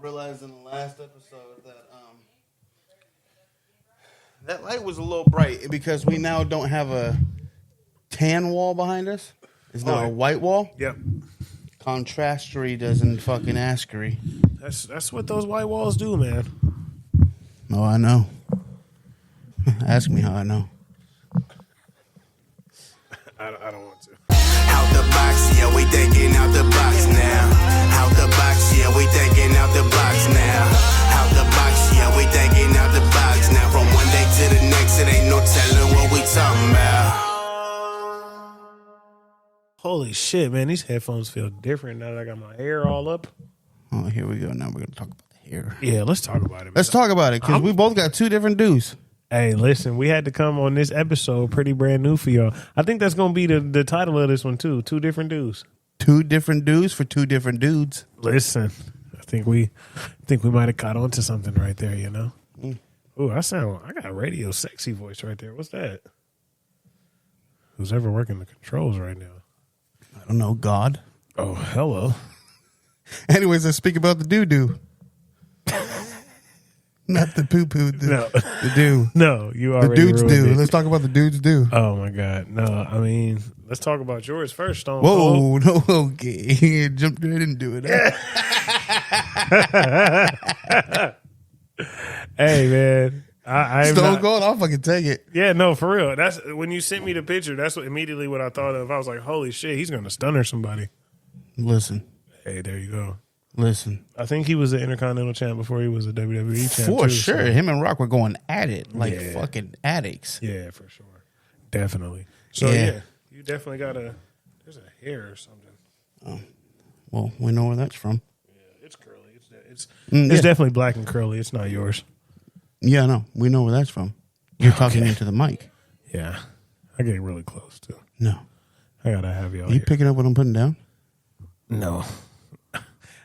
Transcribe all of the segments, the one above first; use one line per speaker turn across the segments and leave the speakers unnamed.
realized in the last episode that light was a little bright because we now don't have a tan wall behind us. It's now a white wall.
Yep.
Contrastery doesn't fucking askery.
That's what those white walls do, man.
Oh, I know. Ask me how I know.
I don't want to.
Out the box, yeah, we thinking out the box now. Out the box, yeah, we thinking out the box now. Out the box, yeah, we thinking out the box now. From one day to the next, it ain't no telling what we talking about.
Holy shit, man, these headphones feel different now that I got my hair all up.
Oh, here we go. Now we're going to talk about the hair.
Yeah, let's talk about it.
Let's talk about it because we both got two different dudes.
Hey, listen, we had to come on this episode pretty brand new for y'all. I think that's going to be the title of this one, too. Two different dudes.
Two different dudes for two different dudes.
Listen, I think we might have caught on to something right there, you know? Ooh, I got a radio sexy voice right there. What's that? Who's ever working the controls right now?
I don't know, God.
Oh, hello.
Anyways, let's speak about the doo-doo. Not the poo-poo, the do.
No, you already
the dudes do.
it.
Let's talk about the dudes do.
Oh, my God. No, I mean, let's talk about yours first, Stone
Cold. Whoa, no, okay. Jumped right into it.
Hey, man. I'm
Stone Cold, I'll fucking take it.
Yeah, no, for real. That's when you sent me the picture, that's immediately what I thought of. I was like, holy shit, he's going to stun her somebody.
Listen.
Hey, there you go.
Listen.
I think he was an Intercontinental champ before he was a WWE champ.
For
too,
sure.
So.
Him and Rock were going at it like fucking addicts.
Yeah, for sure. Definitely. So, yeah you definitely got there's a hair or something.
Oh. Well, we know where that's from.
Yeah, it's curly. It's definitely black and curly. It's not yours.
Yeah, no. We know where that's from. You're talking into the mic.
Yeah. I get really close, too.
No.
I got to have y'all
You picking up what I'm putting down?
No.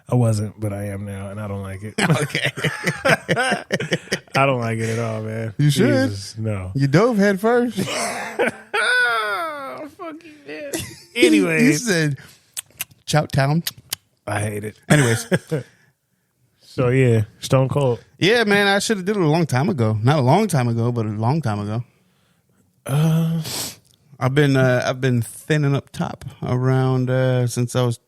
I wasn't, but I am now, and I don't like it.
Okay.
I don't like it at all, man.
You should.
Jesus, no.
You dove head first.
Oh, fuck you, man. Anyways.
You said, Chow Town.
I hate it.
Anyways.
So, yeah, Stone Cold.
Yeah, man, I should have did it a long time ago. Not a long time ago, but a long time ago. I've been thinning up top around since I was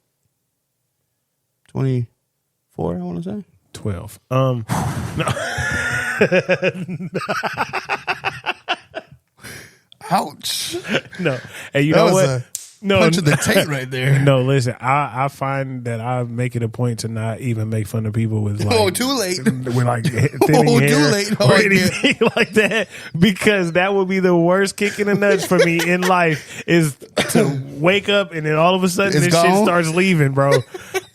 24, I want to say.
12. No.
Ouch.
No. Hey, you know what? No,
punch of the tape right there.
No, listen, I find that I make it a point to not even make fun of people with like
too late.
With like thinning hair
too late.
or anything like that, because that would be the worst kick in the nuts for me in life is to wake up and then all of a sudden this shit starts leaving, bro.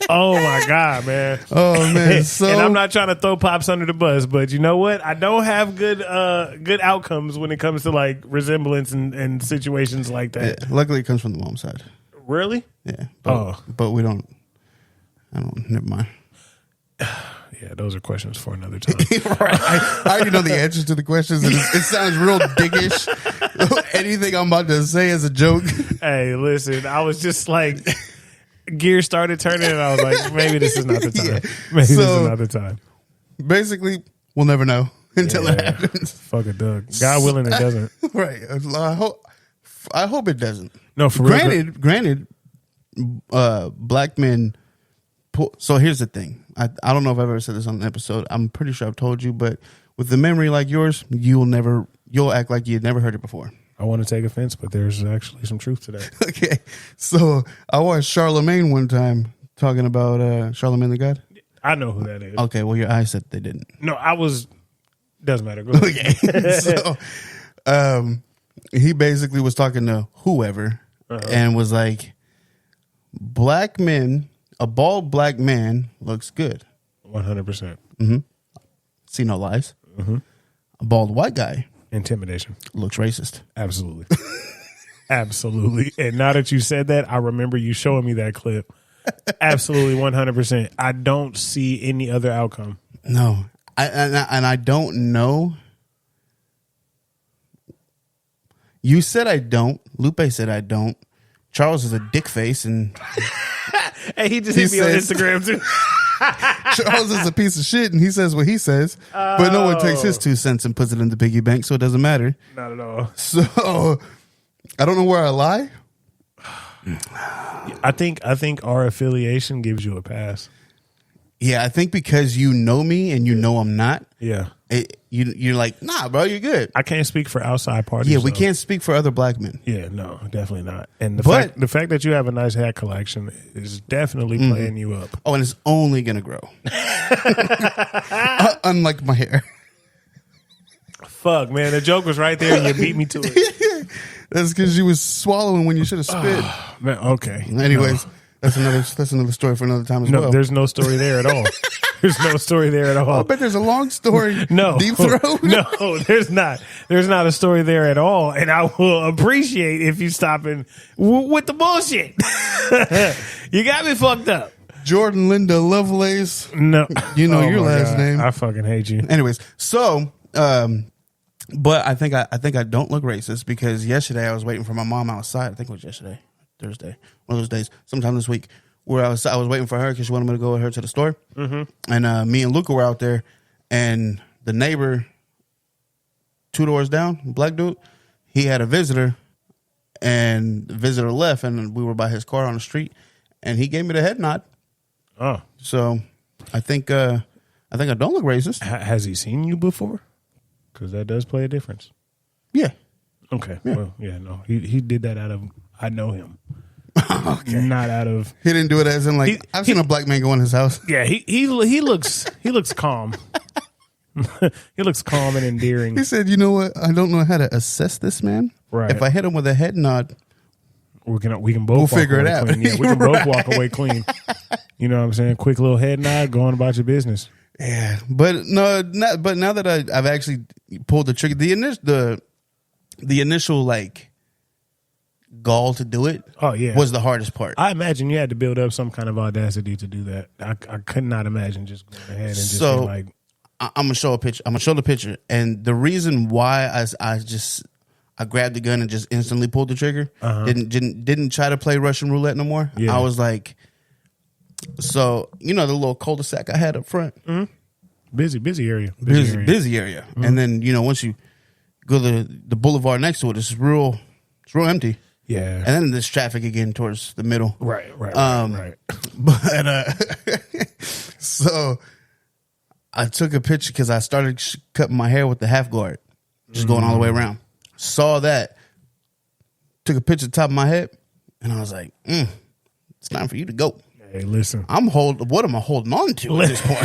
Oh my God, man.
Oh man. So,
and I'm not trying to throw Pops under the bus, but you know what? I don't have good outcomes when it comes to like resemblance and situations like that.
Yeah, luckily it comes from the mom's side.
Really?
Yeah. But we don't. Never mind.
Yeah, those are questions for another time.
Right. I already know the answers to the questions, and it sounds real dickish. Anything I'm about to say is a joke.
Hey, listen, I was just like, gears started turning, and I was like, maybe this is not the time.
Yeah.
Maybe this is not the time.
Basically, we'll never know until it happens.
Fuck it, Doug. God willing, it doesn't.
Right. I hope it doesn't.
No, for
granted, black men. So here's the thing. I don't know if I've ever said this on an episode. I'm pretty sure I've told you, but with a memory like yours, you'll act like you'd never heard it before.
I want to take offense, but there's actually some truth to that.
Okay. So I watched Charlemagne one time talking about Charlemagne the God.
I know who that is.
Okay. Well, your eyes said they didn't.
No, doesn't matter. Go ahead.
Okay. So, he basically was talking to whoever and was like, a bald black man looks good.
100%.
Mm-hmm. See no lies.
Mm-hmm.
A bald white guy.
Intimidation.
Looks racist.
Absolutely. Absolutely. And now that you said that, I remember you showing me that clip. Absolutely 100%. I don't see any other outcome.
No. I don't know. You said I don't. Lupe said I don't. Charles is a dick face, and
hey, he just hit me on Instagram too.
Charles is a piece of shit, and he says what he says, but no one takes his 2 cents and puts it in the piggy bank, so it doesn't matter.
Not at all.
So I don't know where I lie.
I think our affiliation gives you a pass.
Yeah, I think because you know me and you know I'm not.
Yeah.
You're like, nah, bro, you're good.
I can't speak for outside parties.
Yeah, we can't speak for other black men.
Yeah, no, definitely not. And the fact that you have a nice hat collection is definitely playing you up.
Oh, and it's only going to grow. Unlike my hair.
Fuck, man. The joke was right there and you beat me to it.
That's because you was swallowing when you should have spit.
Man, okay.
Anyways, that's another story for another time as well.
There's no story there at all. There's no story there at all.
I bet there's a long story.
No.
Deep throat?
No, there's not. There's not a story there at all. And I will appreciate if you stop with the bullshit. You got me fucked up.
Jordan Linda Lovelace.
No.
You know your last name.
I fucking hate you.
Anyways, so but I think I don't look racist because yesterday I was waiting for my mom outside. I think it was yesterday, Thursday, one of those days, sometime this week, where I was waiting for her because she wanted me to go with her to the store. Mm-hmm. And me and Luca were out there, and the neighbor 2 doors down, black dude, he had a visitor, and the visitor left, and we were by his car on the street, and he gave me the head nod.
Oh,
so I think I don't look racist.
Has he seen you before? Because that does play a difference.
Yeah.
Okay. Yeah. Well, yeah, no. He did that out of, I know him.
Okay.
Not out of.
He didn't do it as in like, I've seen a black man go in his house.
Yeah, he looks calm. He looks calm and endearing.
He said, you know what? I don't know how to assess this man.
Right.
If I hit him with a head nod,
we can both
figure it out.
Clean. Yeah, we can both walk away clean. You know what I'm saying? Quick little head nod, going about your business.
Yeah, but no, but now that I've actually pulled the trigger, the initial like gall to do it, was the hardest part.
I imagine you had to build up some kind of audacity to do that. I could not imagine just going ahead and just being like,
I'm gonna show a picture. I'm gonna show the picture, and the reason why I grabbed the gun and just instantly pulled the trigger, didn't try to play Russian roulette no more.
Yeah.
I was like. So, you know, the little cul-de-sac I had up front.
Mm-hmm. Busy area.
Busy area. Mm-hmm. And then, you know, once you go to the boulevard next to it, it's real empty.
Yeah.
And then there's traffic again towards the middle.
Right.
But, so I took a picture because I started cutting my hair with the half guard, just going all the way around. Saw that, took a picture of the top of my head, and I was like, it's time for you to go.
Hey, listen.
What am I holding on to at this point?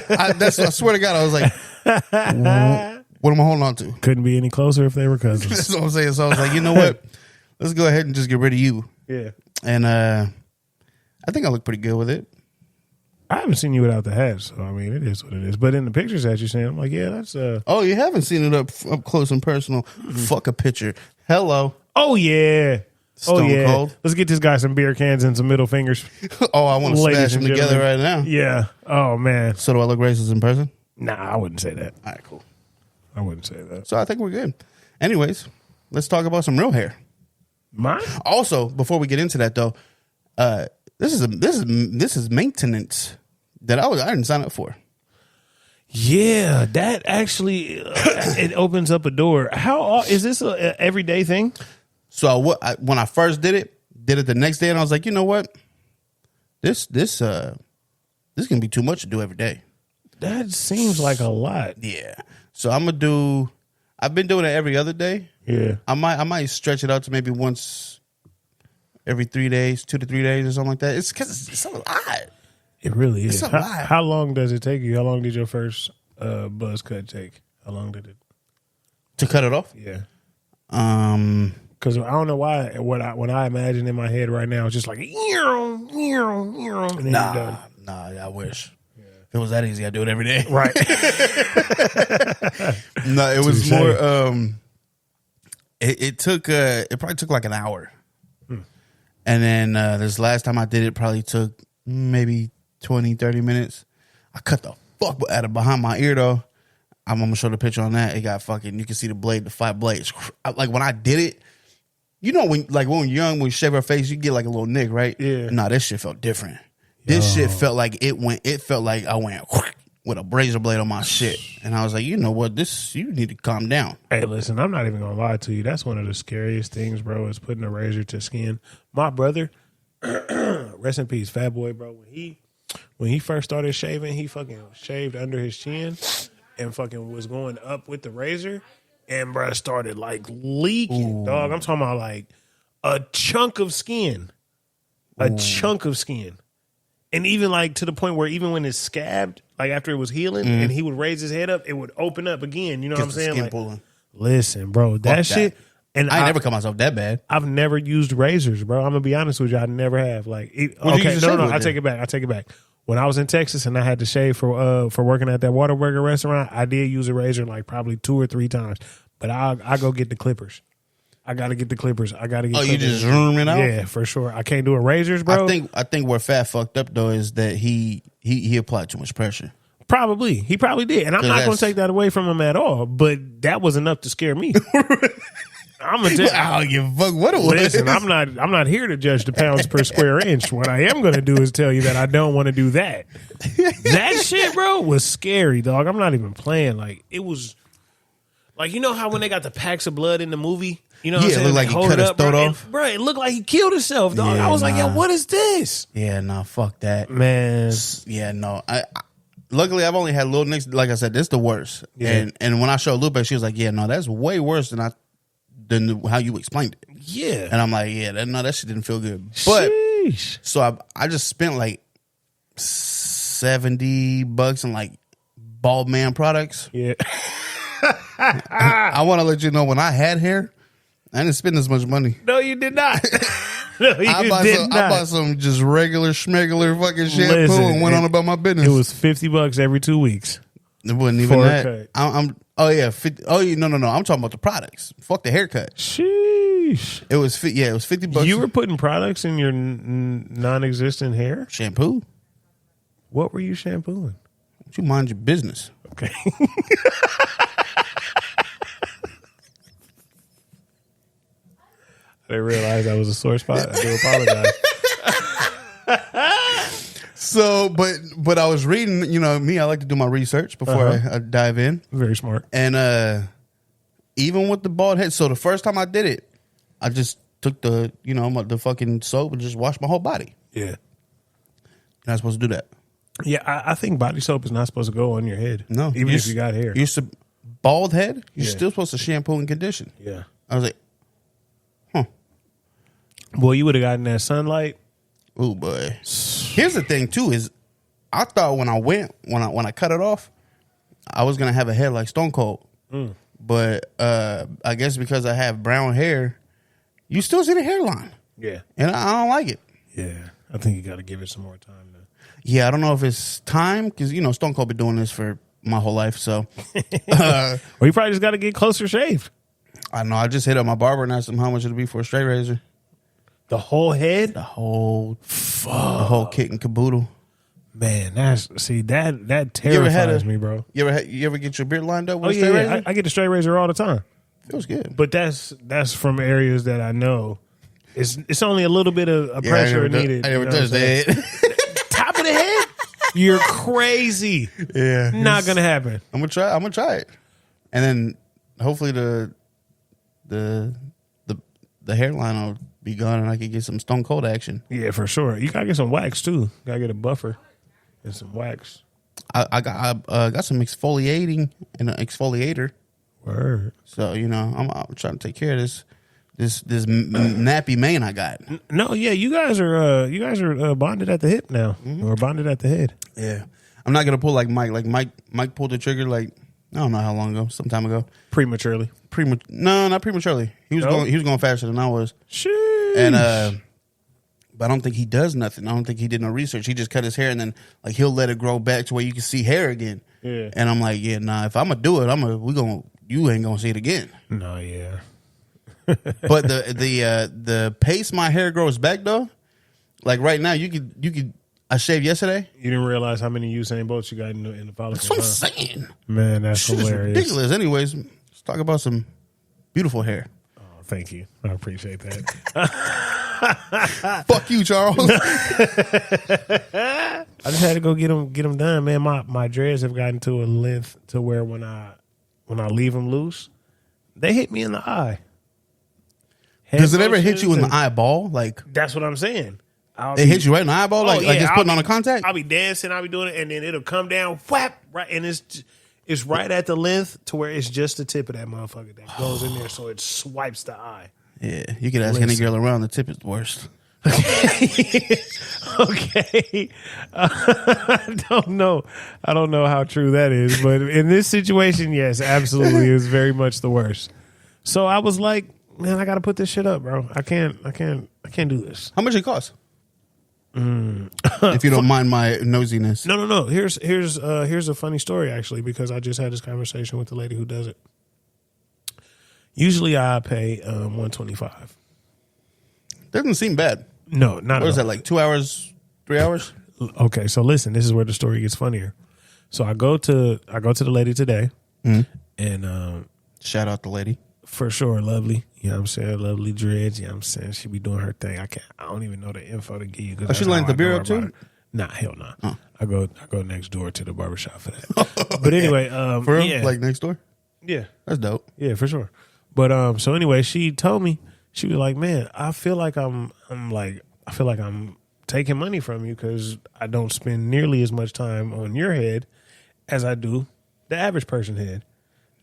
I swear to God, I was like, what am I holding on to?
Couldn't be any closer if they were cousins.
That's what I'm saying. So I was like, you know what? Let's go ahead and just get rid of you.
Yeah.
And I think I look pretty good with it.
I haven't seen you without the hat, so I mean, it is what it is. But in the pictures that you're saying, I'm like, yeah, that's
Oh, you haven't seen it up close and personal. Fuck a picture. Hello.
Oh yeah.
Stone cold.
Let's get this guy some beer cans and some middle fingers.
Oh, I want to smash them together right now.
Yeah. Oh man.
So do I look racist in person?
Nah, I wouldn't say that.
All right, cool.
I wouldn't say that.
So I think we're good. Anyways, let's talk about some real hair.
Mine?
Also, before we get into that though, this is maintenance that I didn't sign up for.
Yeah, that actually it opens up a door. How is this a everyday thing?
So when I first did it the next day, and I was like, you know what, this gonna be too much to do every day.
That seems like a lot.
Yeah. So I've been doing it every other day.
Yeah.
I might stretch it out to maybe once every 3 days, 2 to 3 days or something like that. It's because it's a lot.
It really is.
It's a lot.
How long does it take you? How long did your first buzz cut take? How long did it?
To cut it off?
Yeah. Because I don't know why. When I imagine in my head right now, it's just like, and then you're done.
Nah, I wish. Yeah. If it was that easy, I'd do it every day.
Right.
No, it was more, it probably took like an hour. And then this last time I did it probably took maybe 20, 30 minutes. I cut the fuck out of behind my ear though. I'm going to show the picture on that. It got fucking, you can see the 5 blades. Like when I did it, you know, when you're young, when you shave our face, you get like a little nick, right?
Yeah.
Nah, this shit felt different. This shit felt like it felt like I went with a razor blade on my shit. And I was like, you know what? You need to calm down.
Hey, listen, I'm not even going to lie to you. That's one of the scariest things, bro, is putting a razor to skin. My brother, rest in peace, Fat Boy, bro, when he first started shaving, he fucking shaved under his chin and fucking was going up with the razor. And, bro, started, like, leaking, dog. I'm talking about, like, a chunk of skin. A chunk of skin. And even, like, to the point where even when it's scabbed, like, after it was healing, and he would raise his head up, it would open up again. You know what I'm saying? Like,
pulling.
Listen, bro, that shit. And
I never cut myself that bad.
I've never used razors, bro. I'm going to be honest with you. I never have. Like, okay, no, I take it back. When I was in Texas and I had to shave for working at that Whataburger restaurant, I did use a razor like probably 2 or 3 times. But I go get the clippers. I got to get the clippers. I got to get.
Oh,
clippers.
You just zoom it out?
Yeah, for sure. I can't do a razors, bro.
I think where Fat fucked up though is that he applied too much pressure.
Probably, he probably did, and I'm not going to take that away from him at all. But that was enough to scare me. I'm gonna tell.
I don't give a fuck what it was.
Listen, I'm not here to judge the pounds per square inch. What I am gonna do is tell you that I don't want to do that. That shit, bro, was scary, dog. I'm not even playing. Like, it was, like, you know how when they got the packs of blood in the movie, you know, what I'm saying?
It looked like he cut his throat off.
Bro, it looked like he killed himself, dog. I was like, yo, what is this?
Yeah, no, fuck that,
man.
Yeah, no. Luckily, I've only had little nicks. Like I said, this is the worst.
Yeah.
And when I showed Lupe, she was like, yeah, no, that's way worse than how you explained it.
Yeah.
And I'm like, yeah, that shit didn't feel good. But
sheesh.
So I just spent like $70 on like bald man products.
Yeah.
I want to let you know, when I had hair, I didn't spend as much money.
No, you did not. No, you did not.
I bought some just regular schmegular fucking shampoo and went on about my business.
It was $50 every 2 weeks.
It wasn't even that. No. I'm talking about the products. Fuck the haircut.
Sheesh.
It was $50.
You were putting products in your non-existent hair?
Shampoo.
What were you shampooing?
You mind your business.
Okay. I didn't realize that was a sore spot. I do apologize.
So, but I was reading, you know, me, I like to do my research before I dive in.
Very smart.
And even with the bald head, so the first time I did it, I just took the fucking soap and just washed my whole body.
Yeah.
You're not supposed to do that.
Yeah, I think body soap is not supposed to go on your head.
No.
Even if you got hair.
Bald head, you're still supposed to shampoo and condition.
Yeah.
I was like,
boy, you would have gotten that sunlight.
Oh boy. Here's the thing too, is I thought when I cut it off, I was gonna have a head like Stone Cold. But I guess because I have brown hair, you still see the hairline.
Yeah.
And I don't like it.
Yeah. I think you gotta give it some more time though.
Yeah, I don't know if it's time, because you know Stone Cold been doing this for my whole life, so
well, you probably just gotta get closer shaved.
I know. I just hit up my barber and asked him how much it'd be for a straight razor.
The whole head?
The whole kit and caboodle.
Man, that terrifies me, bro.
You ever get your beard lined up with
a
straight razor?
I get the straight razor all the time.
Feels good.
But that's from areas that I know it's only a little bit of pressure needed.
I never touched that.
Top of the head? You're crazy.
Yeah.
Not gonna happen.
I'm gonna try it. And then hopefully the hairline will be gone and I can get some Stone Cold action.
Yeah, for sure. You gotta get some wax too. Gotta get a buffer and some wax.
I got some exfoliating and an exfoliator.
Word.
So you know I'm trying to take care of this nappy mane I got.
No, yeah, you guys are bonded at the hip now, or bonded at the head.
Yeah, I'm not gonna pull like Mike. Like Mike pulled the trigger like I don't know how long ago, some time ago.
Prematurely.
No, not prematurely. He was going faster than I was.
Sheesh.
And but I don't think he does nothing. I don't think he did no research. He just cut his hair and then like he'll let it grow back to where you can see hair again.
Yeah.
And I'm like, yeah, nah. If I'm gonna do it, you ain't gonna see it again.
No, yeah.
But the pace my hair grows back though, like right now, you could. I shaved yesterday.
You didn't realize how many Usain Bolts you got in the follicles.
That's what I'm saying.
Man, that's
shit
hilarious.
Is ridiculous. Anyways, let's talk about some beautiful hair.
Oh, thank you. I appreciate that.
Fuck you, Charles.
I just had to go get them done, man. My dreads have gotten to a length to where when I leave them loose, they hit me in the eye.
Does it ever hit you in the eyeball? Like,
that's what I'm saying.
It hits you right in the eyeball, like it's putting on a contact.
I'll be dancing, I'll be doing it, and then it'll come down, whap, right, and it's right at the length to where it's just the tip of that motherfucker that goes in there, so it swipes the eye.
Yeah, you could ask any girl around. The tip is the worst.
Okay. I don't know how true that is, but in this situation, yes, absolutely, is very much the worst. So I was like, man, I got to put this shit up, bro. I can't do this.
How much it cost? If you don't mind my nosiness.
No. Here's a funny story, actually, because I just had this conversation with the lady who does it. Usually I pay $125.
Doesn't seem bad.
No, not at all.
What is that, like 2 hours, 3 hours?
Okay, so listen, this is where the story gets funnier. So I go to the lady today, and
shout out the lady.
For sure, lovely. You know what I'm saying? Lovely dreads. You know what I'm saying? She be doing her thing. I don't even know the info to give you.
She lined the beer up too?
Nah, hell no. Nah. I go next door to the barbershop for that. But anyway,
for real? Like next door?
Yeah.
That's dope.
Yeah, for sure. But so anyway, she told me, she was like, man, I feel like I'm taking money from you because I don't spend nearly as much time on your head as I do the average person head.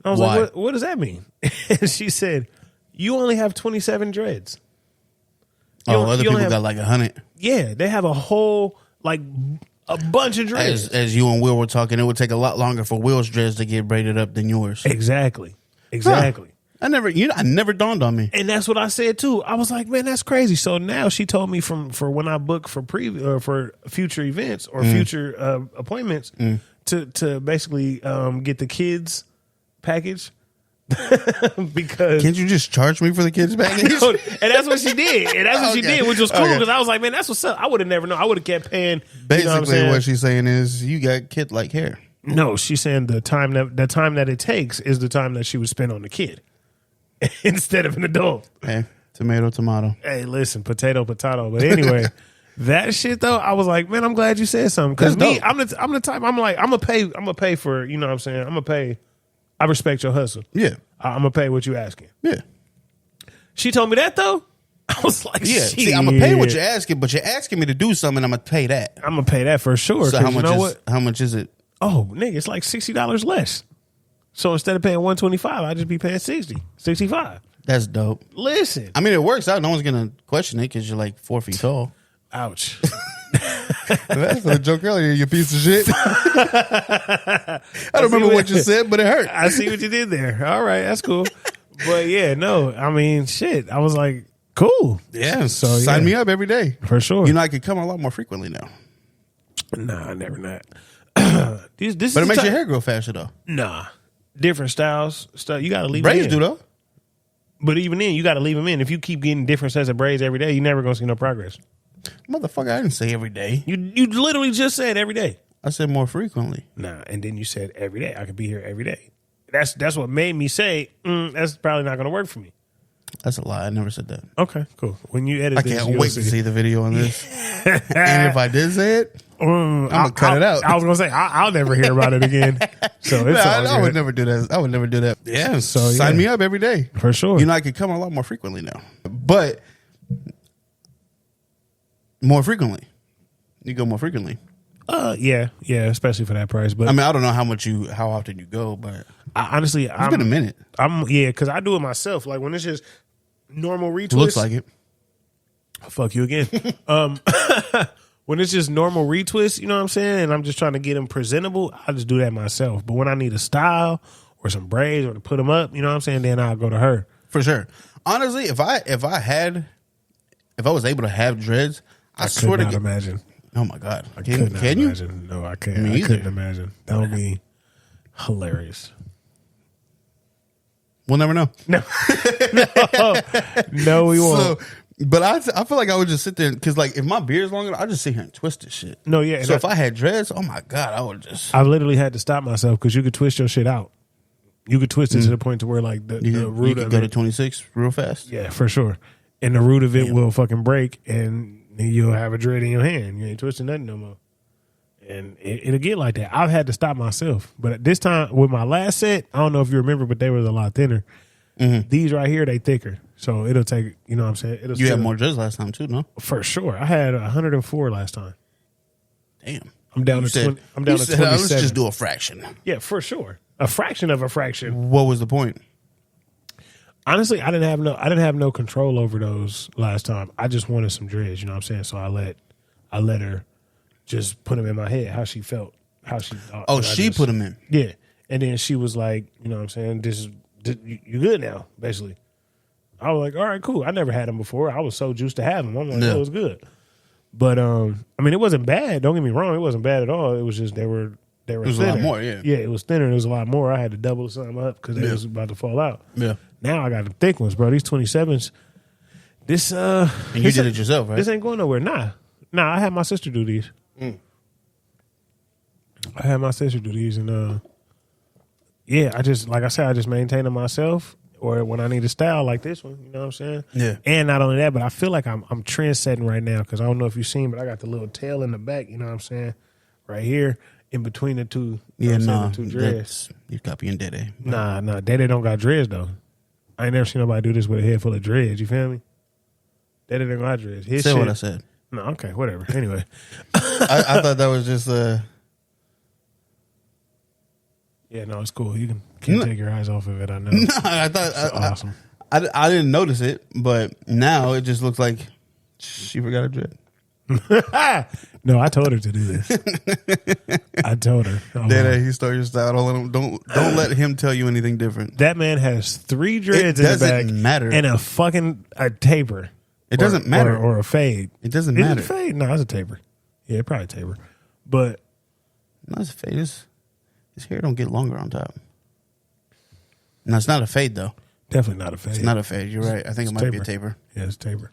I was like, what does that mean? And she said, you only have 27 dreads.
Other people got like 100.
Yeah, they have a whole, like, a bunch of dreads.
As you and Will were talking, it would take a lot longer for Will's dreads to get braided up than yours.
Exactly.
Huh. I never dawned on me.
And that's what I said too. I was like, man, that's crazy. So now she told me for when I book for for future events or future appointments to basically get the kids package. Because
can't you just charge me for the kids package?
And that's what she did. And that's what she did, which was cool because I was like, man, that's what's up. I would have never known. I would have kept paying.
Basically, what she's saying is you got kid like hair.
No, she's saying the time that it takes is the time that she would spend on the kid instead of an adult.
Hey, tomato.
Hey, listen, potato. But anyway, that shit though, I was like, man, I'm glad you said something because me, I'm the type. I'm like, I'm gonna pay for. You know what I'm saying? I'm gonna pay. I respect your hustle.
Yeah,
I'm gonna pay what you asking.
Yeah.
She told me that though. I was like,
yeah. See, I'm gonna pay what you're asking, but you're asking me to do something. I'm gonna pay that.
I'm gonna pay that for sure.
So how much is it?
Oh, nigga, it's like $60 less. So instead of paying $125, I just be paying $65.
That's dope.
Listen,
I mean, it works out. No one's gonna question it because you're like 4 feet tall.
Ouch.
That's a joke earlier, you piece of shit. I don't remember what you said, but it hurt.
I see what you did there. All right, that's cool. But yeah, no, I mean, shit. I was like, cool.
Yeah, so sign me up every day.
For sure.
You know, I could come a lot more frequently now.
Nah, never not.
But it makes your hair grow faster, though.
Nah. Different styles. You got to leave
braids
them in.
do, though.
But even then, you got to leave them in. If you keep getting different sets of braids every day, you're never going to see no progress.
Motherfucker, I didn't say every day.
You literally just said every day.
I said more frequently.
Nah, and then you said every day. I could be here every day. That's what made me say, that's probably not going to work for me.
That's a lie. I never said that.
Okay, cool. When you edit
I can't wait to see the video on this. And if I did say it, I'm going to cut it out.
I was going to say, I'll never hear about it again. So it's
I would never do that. I would never do that. Yeah, so sign me up every day.
For sure.
You know, I could come a lot more frequently now. But more frequently. You go more frequently.
Yeah, especially for that price. But
I mean, I don't know how often you go, but
honestly,
it's been a minute.
Because I do it myself. Like when it's just normal retwist.
Looks like it.
Fuck you again. When it's just normal retwist, you know what I'm saying, and I'm just trying to get them presentable, I just do that myself. But when I need a style or some braids or to put them up, you know what I'm saying, then I'll go to her
for sure. Honestly, if I was able to have dreads, I swear to God,
imagine.
Oh my God!
Can you? Imagine. No, I can't. I couldn't imagine. That would be hilarious.
We'll never know.
No, we won't.
But I feel like I would just sit there because, like, if my beard's long enough, I just sit here and twist this shit.
No, yeah.
So if I had dreads, oh my God, I would just.
I've literally had to stop myself because you could twist your shit out. You could twist it to the point to where, like, the root
you could go to 26 real fast.
Yeah, for sure. and the root of it will fucking break, and you'll have a dread in your hand. You ain't twisting nothing no more. And it'll get like that. I've had to stop myself. But at this time, with my last set, I don't know if you remember, but they were a lot thinner. Mm-hmm. These right here, they thicker. So it'll take, you know what I'm saying?
You had more dreads last time too, no?
For sure. I had 104 last time.
Damn.
I'm down to 20. I'm down to 27.
Let's just do a fraction.
Yeah, for sure. A fraction of a fraction.
What was the point?
Honestly, I didn't have no control over those last time. I just wanted some dreads, you know what I'm saying? So I let her just put them in my head, how she felt, how she thought.
Oh, she put them in.
Yeah. And then she was like, you know what I'm saying? You good now, basically. I was like, all right, cool. I never had them before. I was so juiced to have them. I'm like, it was good. But I mean, it wasn't bad. Don't get me wrong. It wasn't bad at all. It was just they were
It was
thinner.
a lot more, yeah.
Yeah, it was thinner. It was a lot more. I had to double something up because it was about to fall out.
Yeah.
Now I got the thick ones, bro. These 27s. This
and you did it yourself, right?
This ain't going nowhere. Nah. I had my sister do these. I had my sister do these, and yeah, I just maintain them myself. Or when I need a style like this one, you know what I'm saying?
Yeah.
And not only that, but I feel like I'm trend setting right now because I don't know if you've seen, but I got the little tail in the back, you know what I'm saying? Right here in between the two.
The
two dreads.
You're copying Dede.
Nah, Dede don't got dreads though. I ain't never seen nobody do this with a head full of dreads. You feel me? Dede don't got dreads. His
Say
shit,
what I said.
No, okay, whatever. Anyway.
I thought that was just
Yeah, no, it's cool. You can't take your eyes off of it. I know.
No, I thought
awesome.
I didn't notice it, but now it just looks like she forgot a dread.
No, I told her to do this. I told her.
Dede, he stole your style. Don't let him tell you anything different.
That man has 3 dreads in the back
matter.
and a taper.
It doesn't matter.
Or a fade.
It doesn't matter.
Is it a fade? No, it's a taper. Yeah, probably a taper. But
no, it's a fade. His hair don't get longer on top. No, it's not a fade though.
Definitely not a fade.
It's not a fade. You're right. I think it might be a taper.
Yeah, it's a taper.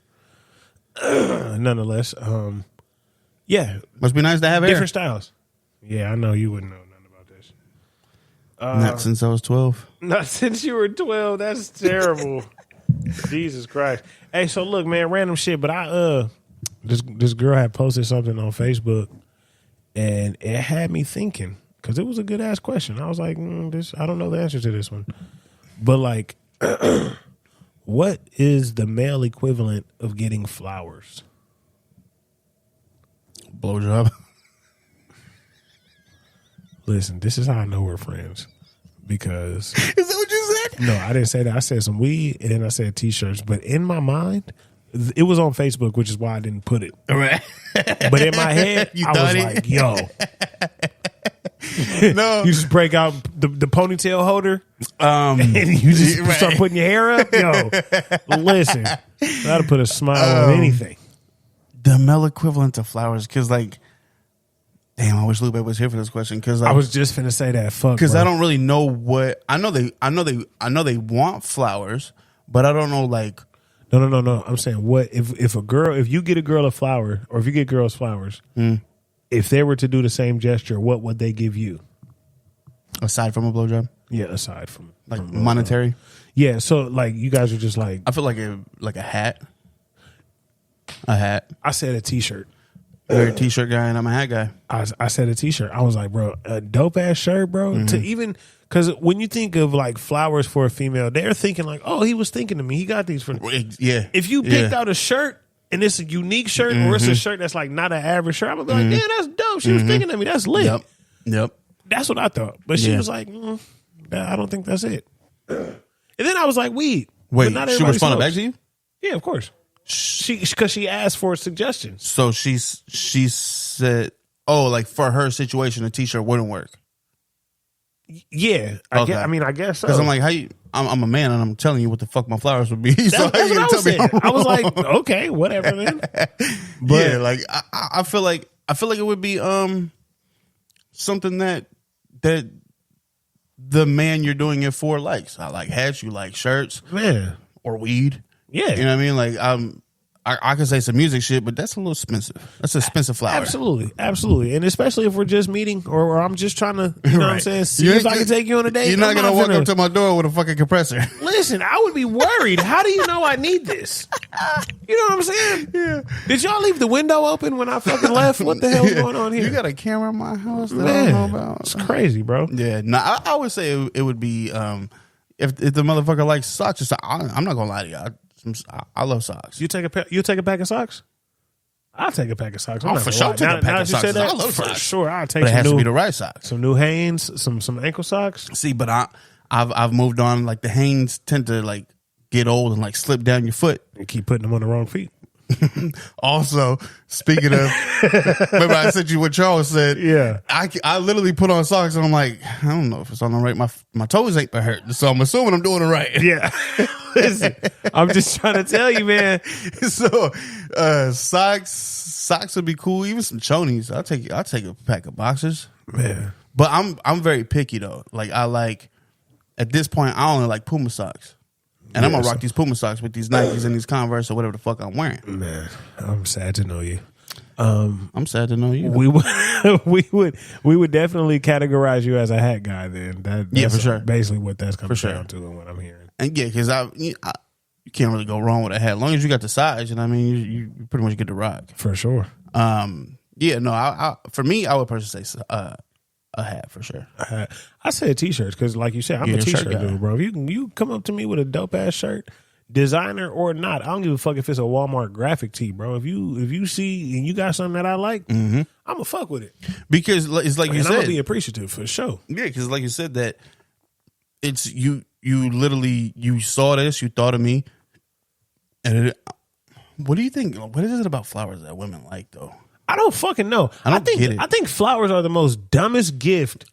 Nonetheless, yeah.
Must be nice to have
different styles. Yeah, I know you wouldn't know nothing about this.
Not since I was 12.
Not since you were 12. That's terrible. Jesus Christ. Hey, so look, man, random shit, but this girl had posted something on Facebook, and it had me thinking. Because it was a good ass question. I was like, I don't know the answer to this one. But like, what is the male equivalent of getting flowers?
Blowjob.
Listen, this is how I know we're friends. Because
is that what you said?
No, I didn't say that. I said some weed and then I said t-shirts. But in my mind, it was on Facebook, which is why I didn't put it.
Right.
But in my head, I was like, yo.
No,
you just break out the ponytail holder, and you just start putting your hair up. Yo, listen, that'll put a smile on anything.
The male equivalent to flowers, because like, damn, I wish Lupe was here for this question. Because
I was just finna say that. Fuck,
because I don't really know what I know. They want flowers, but I don't know like.
No. I'm saying what if you get a girl a flower, or if you get girls flowers. If they were to do the same gesture, what would they give you?
Aside from a blowjob?
Yeah, aside from
monetary.
Yeah, so like you guys are just like
I feel like a hat. A hat.
I said a t-shirt.
You're a t-shirt guy and I'm a hat guy.
I said a t-shirt. I was like, bro, a dope ass shirt, bro. Mm-hmm. To even because when you think of like flowers for a female, they're thinking like, oh, he was thinking of me. He got these for me.
Yeah.
If you picked out a shirt. And it's a unique shirt, or it's a shirt that's like not an average shirt. I'm gonna be like, damn, that's dope. She was thinking of me. That's lit.
Yep.
That's what I thought. But she was like, I don't think that's it. And then I was like, weed.
Wait, she responded back to you?
Yeah, of course. Because she asked for suggestions.
So she said, oh, like for her situation, a t-shirt wouldn't work.
Yeah, I guess so.
Because I'm like, I'm a man and I'm telling you what the fuck my flowers would be. So
that's what I was saying. I was like, okay, whatever then.
But yeah, like I feel like it would be something that the man you're doing it for likes. I like hats, you like shirts,
man,
or weed.
Yeah,
you know what I mean. Like I can say some music shit, but that's a little expensive. That's an expensive flower.
Absolutely. And especially if we're just meeting or I'm just trying to, you know what I'm saying, see if I can take you on a date.
You're not going to walk up to my door with a fucking compressor.
Listen, I would be worried. How do you know I need this? You know what I'm saying?
Yeah.
Did y'all leave the window open when I fucking left? What the hell's going on here?
You got a camera in my house that
Man,
I don't know about?
It's crazy, bro.
Yeah. No, I would say it would be, if the motherfucker likes socks, I'm not going to lie to you. I love socks.
You take a pack of socks? I'll take a pack of socks.
Oh, for sure. Take a pack of socks. I love
for
socks.
sure. I'll take
but it has to be the right socks.
Some new Hanes, some ankle socks.
See, but I've moved on. Like the Hanes tend to like get old and like slip down your foot.
You keep putting them on the wrong feet.
Also, speaking of, remember I sent you what Charles said?
Yeah.
I literally put on socks and I'm like, I don't know if it's on the right. My toes ain't been hurt, so I'm assuming I'm doing it right.
Yeah. Listen, I'm just trying to tell you, man.
So, socks would be cool. Even some chonies. I'll take a pack of boxers.
Man.
But I'm very picky though. Like at this point, I only like Puma socks. And I'm gonna rock these Puma socks with these Nikes and these Converse or whatever the fuck I'm wearing.
Man, I'm sad to know you.
I'm sad to know you.
We would definitely categorize you as a hat guy. Then that's
for sure.
Basically, what that's coming down to, and what I'm hearing.
And yeah, because you can't really go wrong with a hat as long as you got the size. You know what I mean? You pretty much get to rock
for sure.
Yeah, no. For me, I would personally say a hat for sure.
I said t-shirts because, like you said, I'm a t-shirt dude, bro. If you come up to me with a dope ass shirt, designer or not, I don't give a fuck if it's a Walmart graphic tee, bro. If you see and you got something that I like, I'm gonna fuck with it
because it's like you said,
I'm gonna be appreciative for sure.
Yeah, because like you said that it's you literally you saw this, you thought of me, and what do you think? What is it about flowers that women like though?
I don't fucking know. I think flowers are the most dumbest gift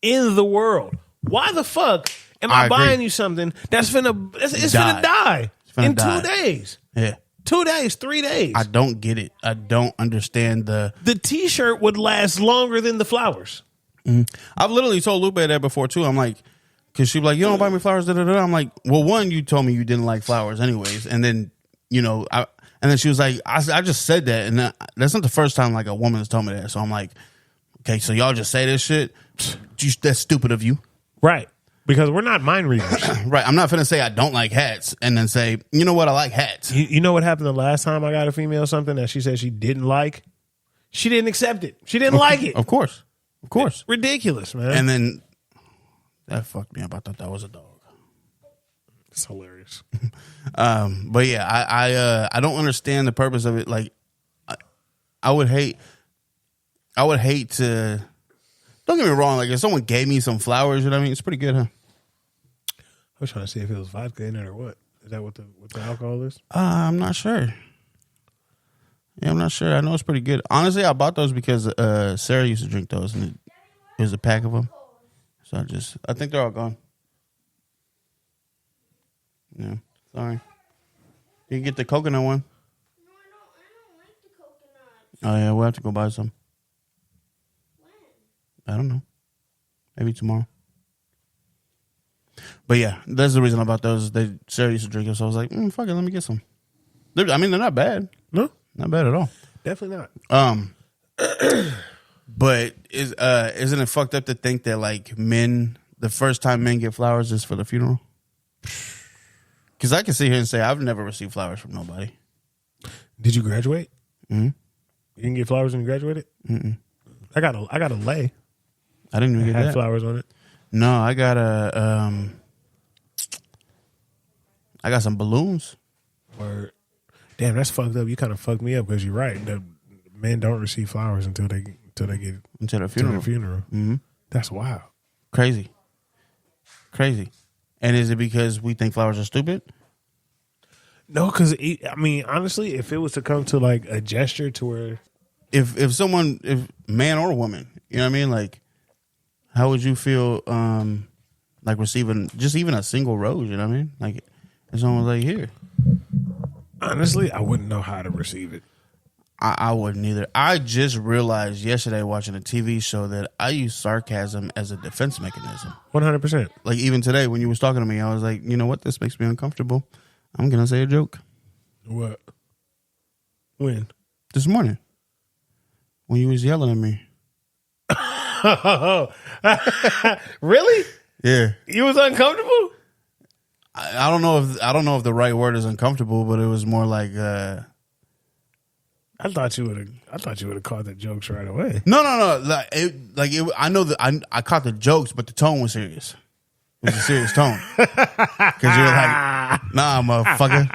in the world. Why the fuck am I buying you something that's finna die in 2 days?
Yeah.
2 days, 3 days.
I don't get it. I don't understand the
t-shirt would last longer than the flowers.
I've literally told Lupe that before too. I'm like, because she'd be like, you don't buy me flowers, da, da, da. I'm like, well, one, you told me you didn't like flowers anyways. And then, and then she was like, I just said that. And that's not the first time like a woman has told me that. So I'm like, okay, so y'all just say this shit? That's stupid of you.
Right. Because we're not mind readers.
Right. I'm not finna say I don't like hats and then say, you know what, I like hats.
You know what happened the last time I got a female something that she said she didn't like? She didn't accept it. She didn't like it.
Of course.
It's ridiculous, man.
And then that fucked me up. I thought that was a dog.
It's hilarious.
But yeah, I don't understand the purpose of it. Like, I would hate to. Don't get me wrong. Like, if someone gave me some flowers, you know what I mean? It's pretty good, huh?
I was trying to see if it was vodka in it or what. Is that what the alcohol is?
I'm not sure. Yeah, I'm not sure. I know it's pretty good. Honestly, I bought those because Sarah used to drink those, and it was a pack of them. So I think they're all gone. Yeah, sorry. You can get the coconut one.
No, I don't like the coconut.
Oh yeah, we'll have to go buy some.
When?
I don't know. Maybe tomorrow. But yeah, that's the reason I bought those. Sarah used to drink them, so I was like, fuck it, let me get some. They're not bad.
No,
not bad at all.
Definitely not.
But isn't it fucked up to think that like men, the first time men get flowers is for the funeral? Because I can sit here and say I've never received flowers from nobody.
Did you graduate?
Mm-hmm.
You didn't get flowers when you graduated?
Mm-mm.
I got a lei.
I didn't even get
had
that.
Flowers on it.
No, I got I got some balloons.
Word. Damn, that's fucked up. You kind of fucked me up because you're right. The men don't receive flowers until they get
to the funeral.
To the funeral.
Mm-hmm.
That's wild.
Crazy. And is it because we think flowers are stupid?
No, because I mean, honestly, if it was to come to like a gesture to where,
if man or woman, you know what I mean, like, how would you feel, like receiving just even a single rose? You know what I mean? Like, if someone was like, here.
Honestly, I wouldn't know how to receive it.
I wouldn't either. I just realized yesterday watching a TV show that I use sarcasm as a defense mechanism.
100%.
Like even today when you was talking to me, I was like, you know what? This makes me uncomfortable. I'm going to say a joke.
What? When?
This morning. When you was yelling at me.
Really?
Yeah.
You was uncomfortable?
I don't know if the right word is uncomfortable, but it was more like
I thought you would have caught the jokes right away.
No. I know that I caught the jokes, but the tone was serious. It was a serious tone. Because you were like, nah, motherfucker.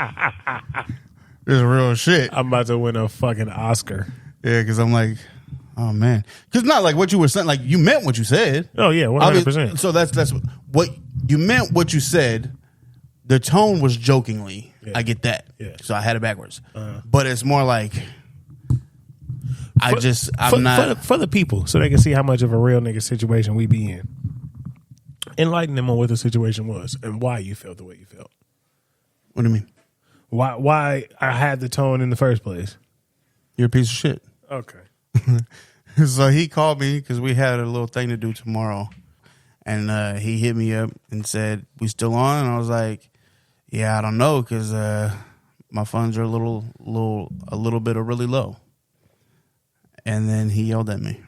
This is real shit.
I'm about to win a fucking Oscar.
Yeah, because I'm like, oh, man. Because not like what you were saying. Like, you meant what you said.
Oh, yeah, 100%.
So that's what you meant what you said. The tone was jokingly. Yeah. I get that.
Yeah.
So I had it backwards. But it's more like, I'm not.
For the people, so they can see how much of a real nigga situation we be in. Enlighten them on what the situation was and why you felt the way you felt.
What do you mean?
Why I had the tone in the first place?
You're a piece of shit.
Okay.
So he called me because we had a little thing to do tomorrow, and he hit me up and said, "We still on?" And I was like, "Yeah, I don't know because my funds are a little bit of really low." And then he yelled at me.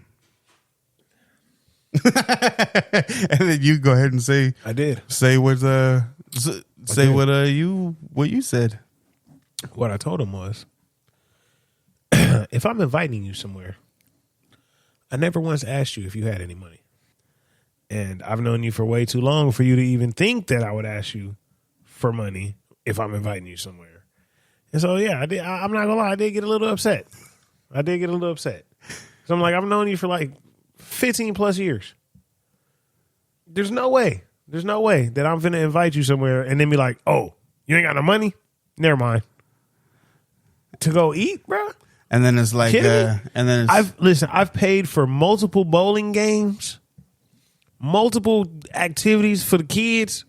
And then you go ahead and say,
I did.
Say what you said.
What I told him was, if I'm inviting you somewhere, I never once asked you if you had any money. And I've known you for way too long for you to even think that I would ask you for money if I'm inviting you somewhere. And so, yeah, I did. I'm not gonna lie, I did get a little upset. So I'm like, I've known you for like 15 plus years. There's no way that I'm finna invite you somewhere and then be like, oh, you ain't got no money? Never mind. To go eat, bro?
And then it's like,
I've paid for multiple bowling games, multiple activities for the kids.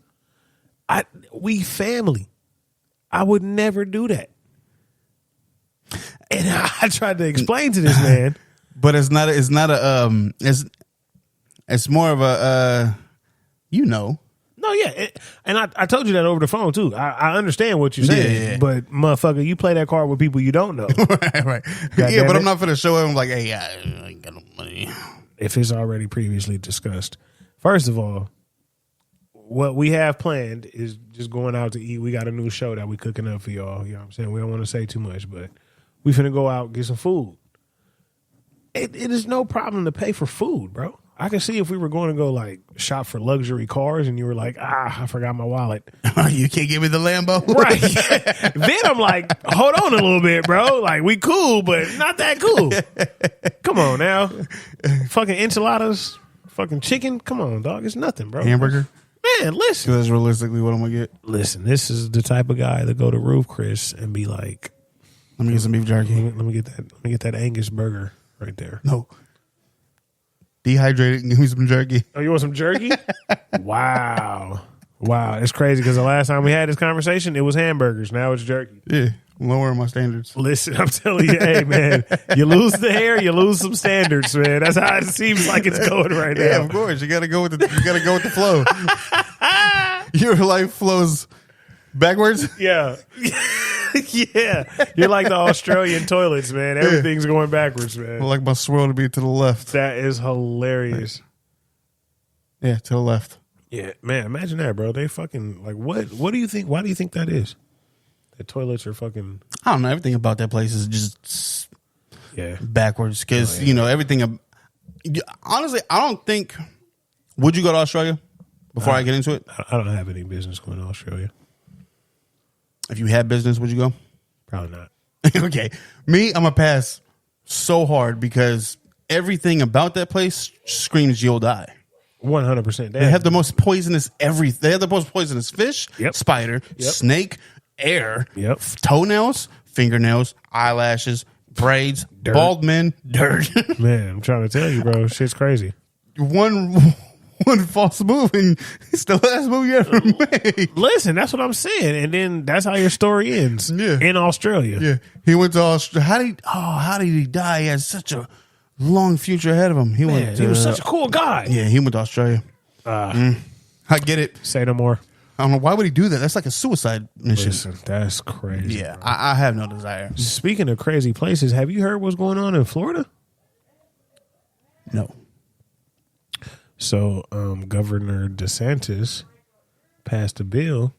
We family. I would never do that. And I tried to explain to this man.
But it's more of a, No,
yeah. And I told you that over the phone, too. I understand what you're saying.
Yeah.
But, motherfucker, you play that card with people you don't know.
right. Yeah, but I'm not finna show him like, hey, I ain't got no money.
If it's already previously discussed. First of all, what we have planned is just going out to eat. We got a new show that we cooking up for y'all. You know what I'm saying? We don't want to say too much, but we finna go out and get some food. It is no problem to pay for food, bro. I can see if we were going to go like shop for luxury cars and you were like, I forgot my wallet.
You can't give me the Lambo?
Right. Then I'm like, hold on a little bit, bro. Like, we cool, but not that cool. Come on now. Fucking enchiladas, fucking chicken. Come on, dog. It's nothing, bro.
Hamburger?
Man, listen.
That's realistically what I'm going to get.
Listen, this is the type of guy that go to Roof Chris and be like,
let me get some beef jerky.
Let me get that Angus burger right there.
No. Dehydrated and give me some jerky.
Oh, you want some jerky? Wow. It's crazy because the last time we had this conversation, it was hamburgers. Now it's jerky.
Yeah. Lowering my standards.
Listen, I'm telling you, hey, man, you lose the hair, you lose some standards, man. That's how it seems like it's going right now.
Yeah, of course. You got to go with the flow. Your life flows backwards?
Yeah. Yeah. You're like the Australian toilets, man. Everything's going backwards, man.
I like my swirl to be to the left.
That is hilarious.
Yeah, to the left.
Yeah, man, imagine that, bro. They fucking, like, what do you think? Why do you think that is? The toilets are fucking...
I don't know. Everything about that place is just backwards. Because, everything... Honestly, I don't think... Would you go to Australia before I get into it?
I don't have any business going to Australia.
If you had business, would you go?
Probably not.
Okay. Me, I'm going to pass so hard because everything about that place screams you'll die.
100%.
They have the most poisonous everything. They have the most poisonous fish, spider, snake, air, toenails, fingernails, eyelashes, braids, dirt. Bald men, dirt.
Man, I'm trying to tell you, bro. Shit's crazy.
One false move and it's the last move you ever made.
Listen, that's what I'm saying. And then that's how your story ends in Australia.
Yeah. He went to Australia. How did he die? He had such a long future ahead of him. He was such a
cool guy.
Yeah, he went to Australia. I get it.
Say no more.
I don't know. Why would he do that? That's like a suicide mission.
Listen, that's crazy.
Yeah,
bro.
I have no desire.
Speaking of crazy places, have you heard what's going on in Florida?
No.
So, Governor DeSantis passed a bill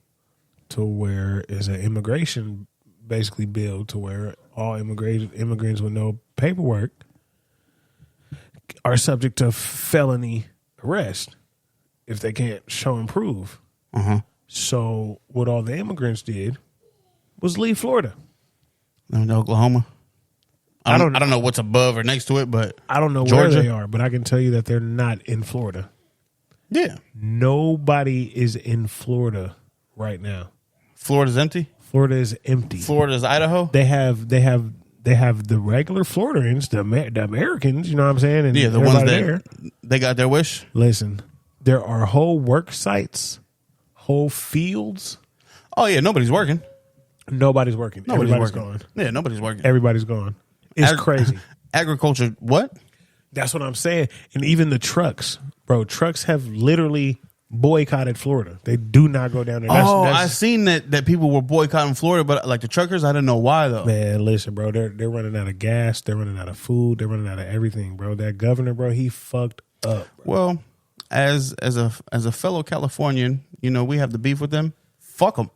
to where is an immigration basically bill to where all immigrants with no paperwork are subject to felony arrest if they can't show and prove. So what all the immigrants did was leave Florida.
In Oklahoma. I don't know what's above or next to it, but
I don't know
Georgia?
where they are, but I can tell you that they're not in Florida.
Yeah.
Nobody is in Florida right now.
Florida's empty.
Florida is empty.
Florida's Idaho.
They have the regular Floridians, the Americans. You know what I'm saying? And
Yeah, the ones that
there.
they got their wish.
Listen, there are whole work sites, whole fields.
Oh yeah, nobody's working.
Nobody's working.
Nobody's
Everybody's
working.
gone.
Yeah, nobody's working.
Everybody's gone. It's crazy.
Agriculture. What?
That's what I'm saying. And even the trucks, bro. Trucks have literally boycotted Florida. They do not go down there.
I seen that people were boycotting Florida, but like the truckers, I didn't know why though.
Man, listen, bro. They're running out of gas. They're running out of food. They're running out of everything, bro. That governor, bro, he fucked up. Bro.
Well, as a fellow Californian, you know we have the beef with them. Fuck them.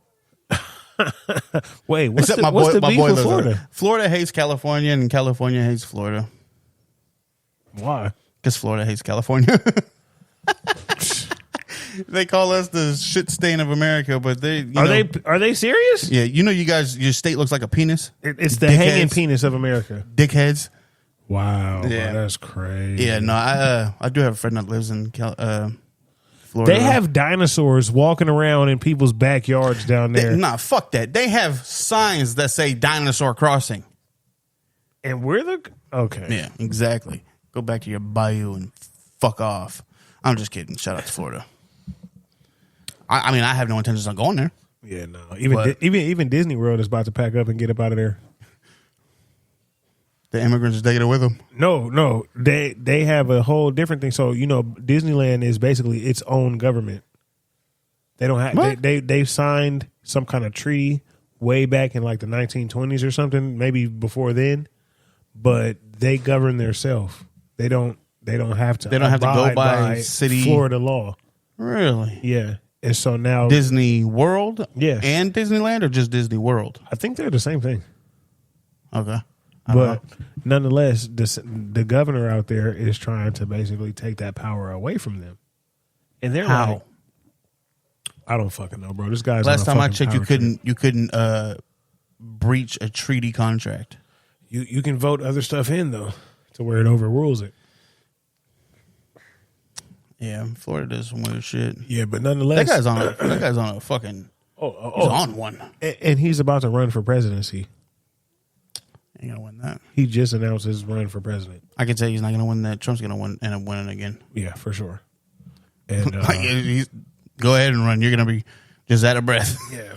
Wait, what's
Except
the beef with Florida?
Florida hates California, and California hates Florida.
Why?
Because Florida hates California. They call us the shit stain of America, but
are they serious?
Yeah, you know, your state looks like a penis.
It's the hanging penis of America.
Dickheads.
Wow,
Yeah.
bro, that's crazy.
Yeah, no, I do have a friend that lives in Florida.
They have dinosaurs walking around in people's backyards down there.
Nah, fuck that. They have signs that say dinosaur crossing.
And we're the... Okay.
Yeah, exactly. Go back to your bayou and fuck off. I'm just kidding. Shout out to Florida. I mean, I have no intentions on going there.
Yeah, no. Even Disney World is about to pack up and get up out of there.
The immigrants are taking it with them.
No. They have a whole different thing. So, you know, Disneyland is basically its own government. They don't have... They signed some kind of treaty way back in like the 1920s or something, maybe before then, but they govern themselves. They don't have to
go by city
Florida law.
Really?
Yeah. And so now
Disney World,
Yeah.
and Disneyland, or just Disney World?
I think they're the same thing.
Okay,
But nonetheless, the governor out there is trying to basically take that power away from them. And they're
how?
like, I don't fucking know, bro. This guy's
Last
on a
time I
fucking
checked,
power
you couldn't breach a treaty contract.
trip. You can vote other stuff in though, to where it overrules it.
Yeah, Florida does some weird shit.
Yeah, but nonetheless,
That guy's on a fucking. He's on one.
and he's about to run for presidency.
Ain't gonna win that.
He just announced his run for president.
I can tell you he's not gonna win that. Trump's gonna end up winning again.
Yeah, for sure. And
Go ahead and run. You're gonna be just out of breath.
yeah,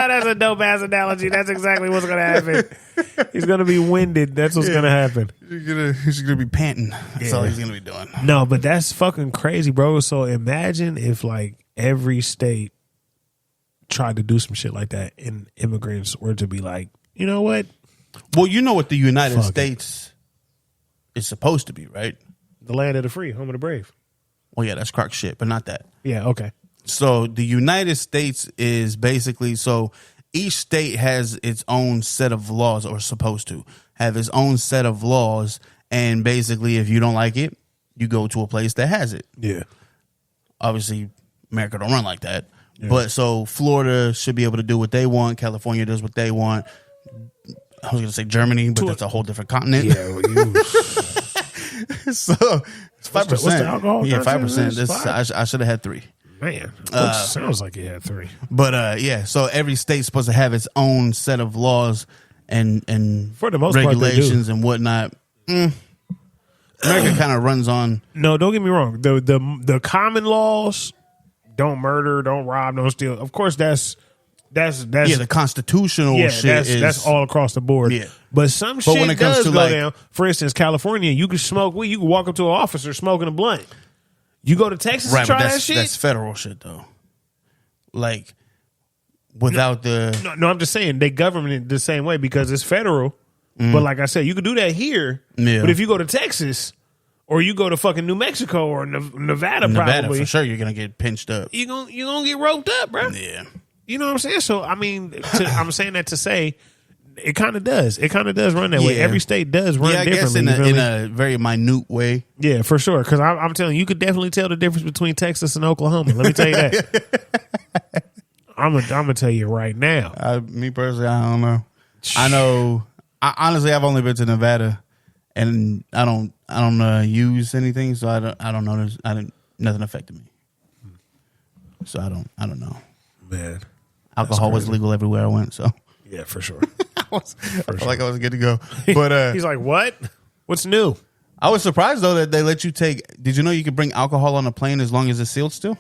that's a dope ass analogy. That's exactly what's gonna happen. He's gonna be winded. That's what's gonna happen.
He's gonna be panting. That's all he's gonna be doing.
No, but that's fucking crazy, bro. So imagine if like every state tried to do some shit like that and immigrants were to be like, you know what?
Well, you know what the United
Fuck
States is supposed to be, right?
The land of the free, home of the brave.
Well, yeah, that's crock shit, but not that.
Yeah, okay.
So the United States is basically, so each state has its own set of laws, or supposed to have its own set of laws. And basically, if you don't like it, you go to a place that has it.
Yeah.
Obviously, America don't run like that. Yeah. But so Florida should be able to do what they want. California does what they want. I was going to say Germany, but that's a whole different continent.
Yeah, well,
so it's 5%.
What's the alcohol?
Yeah, 5%. I should have had 3.
Man, sounds like you had 3.
But yeah, so every state's supposed to have its own set of laws and
for the most
regulations and whatnot. America kind of runs on.
No, don't get me wrong. The common laws, don't murder, don't rob, don't steal. Of course, that's
the constitutional shit.
That's all across the board.
Yeah.
But some shit when it comes does to go down. For instance, California, you can smoke weed. You can walk up to an officer smoking a blunt. You go to Texas
Right,
and try
but
that shit?
that's federal shit though. Like without the
No, I'm just saying they govern it the same way because it's federal. But like I said, you could do that here.
Yeah.
But if you go to Texas or you go to fucking New Mexico or Nevada, probably
for sure you're gonna get pinched up.
you're gonna get roped up, bro.
Yeah.
You know what I'm saying? So I mean, I'm saying that to say it kind of does. It kind of does run that way.
Yeah.
Every state does run
Yeah, I guess
differently.
in a very minute way.
Yeah, for sure. Because I'm telling you, you could definitely tell the difference between Texas and Oklahoma. Let me tell you that. I'm gonna tell you right now.
Me personally, I don't know. I know. Honestly, I've only been to Nevada, and I don't use anything, so I don't know. Nothing affected me. So I don't know.
Man,
Alcohol was legal everywhere I went, so
yeah, for sure.
I felt like I was good to go. But
He's like, what? What's new?
I was surprised though that they let you take. Did you know you could bring alcohol on a plane as long as it's sealed still?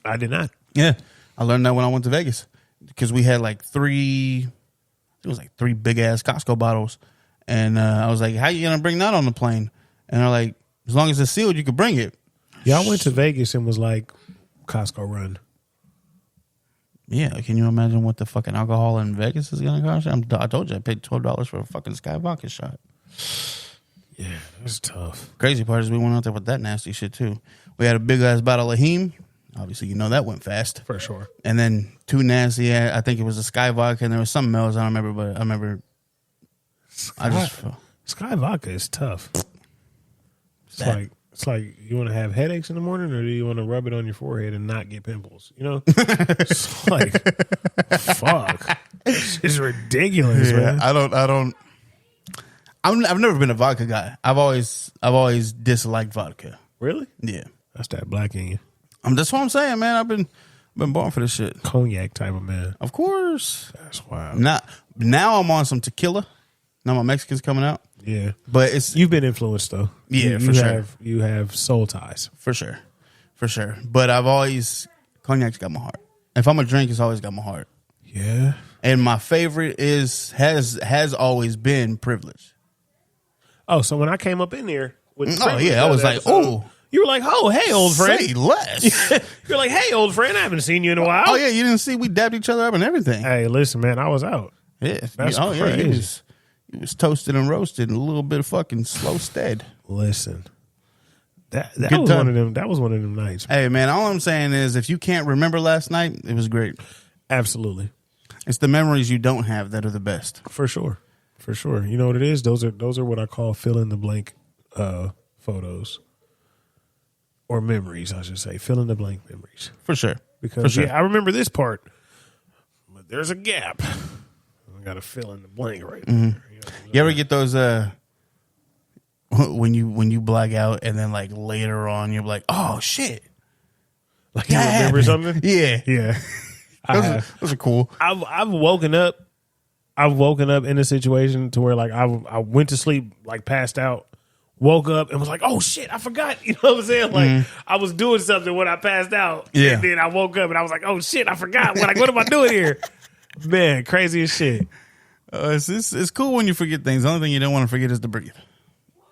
I did not.
Yeah, I learned that when I went to Vegas because we had like three big ass Costco bottles, and I was like, "How you gonna bring that on the plane?" And they're like, "As long as it's sealed, you can bring it."
Yeah, I went to Vegas and was like, Costco run.
Yeah, can you imagine what the fucking alcohol in Vegas is gonna cost? I told you I paid $12 for a fucking Sky vodka shot.
Yeah, that's tough.
Crazy part is we went out there with that nasty shit too. We had a big ass bottle of Heem. Obviously, you know that went fast
For sure.
and then two nasty. I think it was a Sky vodka, and there was something else. I don't remember, but I remember.
Sky vodka is tough.
That-
It's like you want to have headaches in the morning, or do you want to rub it on your forehead and not get pimples? You know, it's like fuck. It's ridiculous, man.
I've never been a vodka guy. I've always disliked vodka.
Really?
Yeah,
That's that black in you.
that's what I'm saying, man. I've been born for this shit.
Cognac type of man.
Of course.
That's wild.
Now I'm on some tequila. Now my Mexican's coming out.
Yeah,
But it's
you've been influenced though.
Yeah, for sure.
You have soul ties.
for sure. But cognac's got my heart. If I'm a drink, it's always got my heart.
Yeah.
And my favorite has always been Privilege.
Oh, so when I came up in there with
I was like, oh.
You were like, oh, hey, old friend.
Say less.
You're like, hey, old friend, I haven't seen you in a while.
Oh yeah, you didn't see we dabbed each other up and everything.
Hey, listen, man, I was out.
Yeah.
That's
Yeah,
crazy.
he was toasted and roasted and a little bit of fucking slow stead.
Listen, that
Good
was
time.
one of them. That was one of them nights.
Hey man, all I'm saying is if you can't remember last night, it was great.
Absolutely,
It's the memories you don't have that are the best.
for sure. You know what it is? Those are what I call fill in the blank photos or memories. I should say fill in the blank memories.
For sure.
Because
For sure.
yeah, I remember this part, but there's a gap. I got to fill in the blank right there.
Mm-hmm. You ever get those when you black out and then like later on you're like, oh shit.
Like you remember something?
Yeah.
Yeah.
Those are cool.
I've woken up. I've woken up in a situation to where like I went to sleep, like passed out, woke up and was like, oh shit, I forgot. You know what I'm saying? Like I was doing something when I passed out.
Yeah.
And then I woke up and I was like, oh shit, I forgot. What am I doing here? Man, crazy as shit.
It's cool when you forget things. The only thing you don't want to forget is to breathe.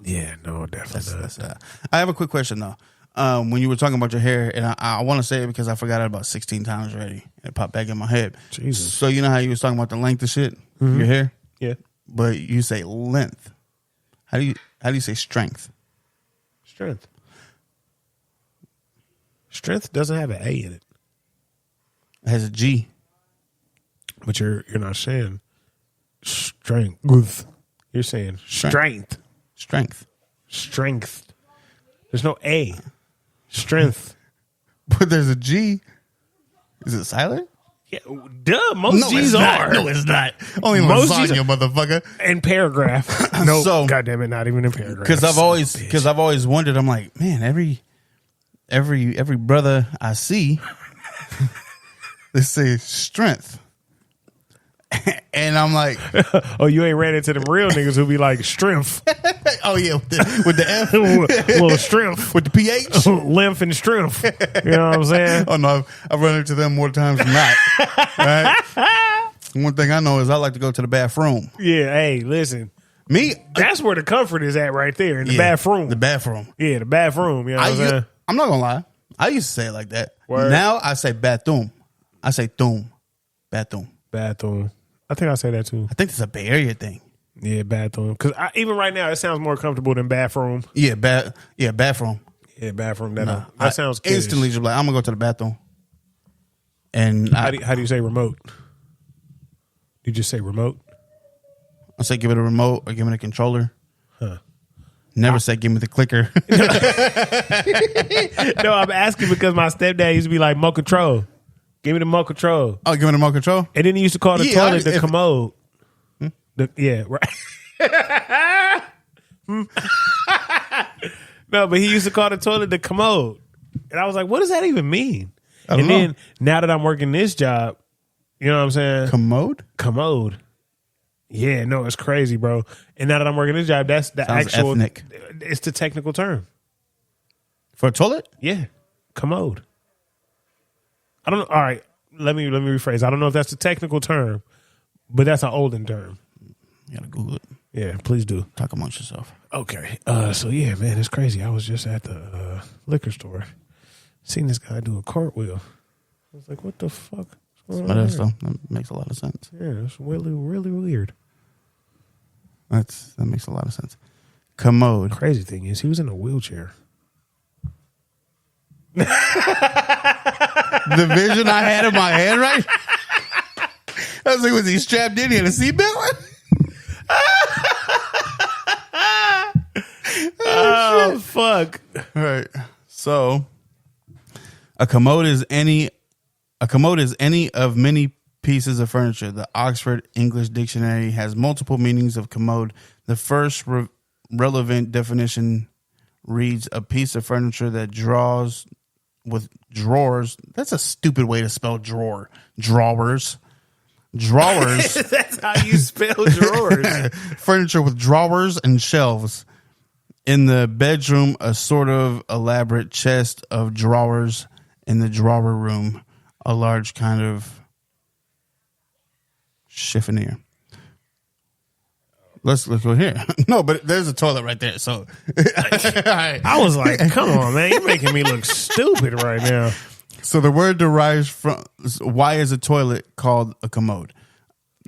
Yeah, no, definitely not.
I have a quick question though. When you were talking about your hair, and I want to say it because I forgot it about 16 times already. It popped back in my head.
Jesus.
So you know how you was talking about the length of shit, your hair,
Yeah.
but you say length. How do you say strength?
Strength. Strength doesn't have an A in it.
It has a G.
But you're not saying strength. You're saying strength. Strength. There's no A. Strength.
But there's a G. Is it silent?
Yeah, duh. Most G's are.
No, it's not. Only
Most
lasagna,
G's
motherfucker.
in paragraph. No,
So-
God damn it, not even in paragraph.
Because I've always wondered. I'm like, man, every brother I see, they say strength, and I'm like,
oh, you ain't ran into them real niggas who be like strength,
oh yeah, with the F,
little strength,
with the PH.
lymph and strength. You know what I'm saying?
Oh no, I've run into them more times than not. Right? One thing I know is I like to go to the bathroom.
Yeah. Hey, listen.
Me,
That's where the comfort is at right there in the bathroom.
The bathroom.
Yeah, the bathroom. You know what I'm saying?
I'm not gonna lie. I used to say it like that.
Word.
Now I say bathroom. I say thum. Bathroom.
Bathroom. I think I say that too.
I think it's a Bay Area thing.
Yeah, bathroom. Because even right now, it sounds more comfortable than bathroom.
Yeah, bathroom.
Yeah, bathroom. That sounds
I instantly just like, I'm gonna go to the bathroom. And
how do you say remote? You just say remote?
I say give it a remote or give it a controller.
Huh.
Never say give me the clicker.
No, I'm asking because my stepdad used to be like, "Mo control. Give me the mo control."
Oh, give me the remote control?
And then he used to call the toilet the commode. Right. No, but he used to call the toilet the commode. And I was like, what does that even mean? And then now that I'm working this job, you know what I'm saying? Commode. Yeah, no, it's crazy, bro. And now that I'm working this job, that's the
Sounds
actual
ethnic.
It's the technical term.
For a toilet?
Yeah. Commode. I don't know. All right. Let me rephrase. I don't know if that's the technical term, but that's an olden term.
You gotta Google it.
Yeah, please do.
Talk amongst yourself.
Okay. So yeah, man, it's crazy. I was just at the liquor store, seen this guy do a cartwheel. I was like, what the fuck?
That makes a lot of sense.
Yeah, it's really, really weird.
That makes a lot of sense. Commode.
Crazy thing is, he was in a wheelchair.
The vision I had in my head, right? I was like, was he strapped in? He had a seatbelt?
Oh, fuck.
All right. So, a commode is any of many pieces of furniture. The Oxford English Dictionary has multiple meanings of commode. The first relevant definition reads a piece of furniture that draws with drawers. That's a stupid way to spell drawer. Drawers.
That's how you spell drawers.
Furniture with drawers and shelves. In the bedroom, a sort of elaborate chest of drawers. In the drawer room, a large kind of chiffonier. Let's go here. No, but there's a toilet right there. So
I was like, come on, man. You're making me look stupid right now.
So the word derives from, why is a toilet called a commode?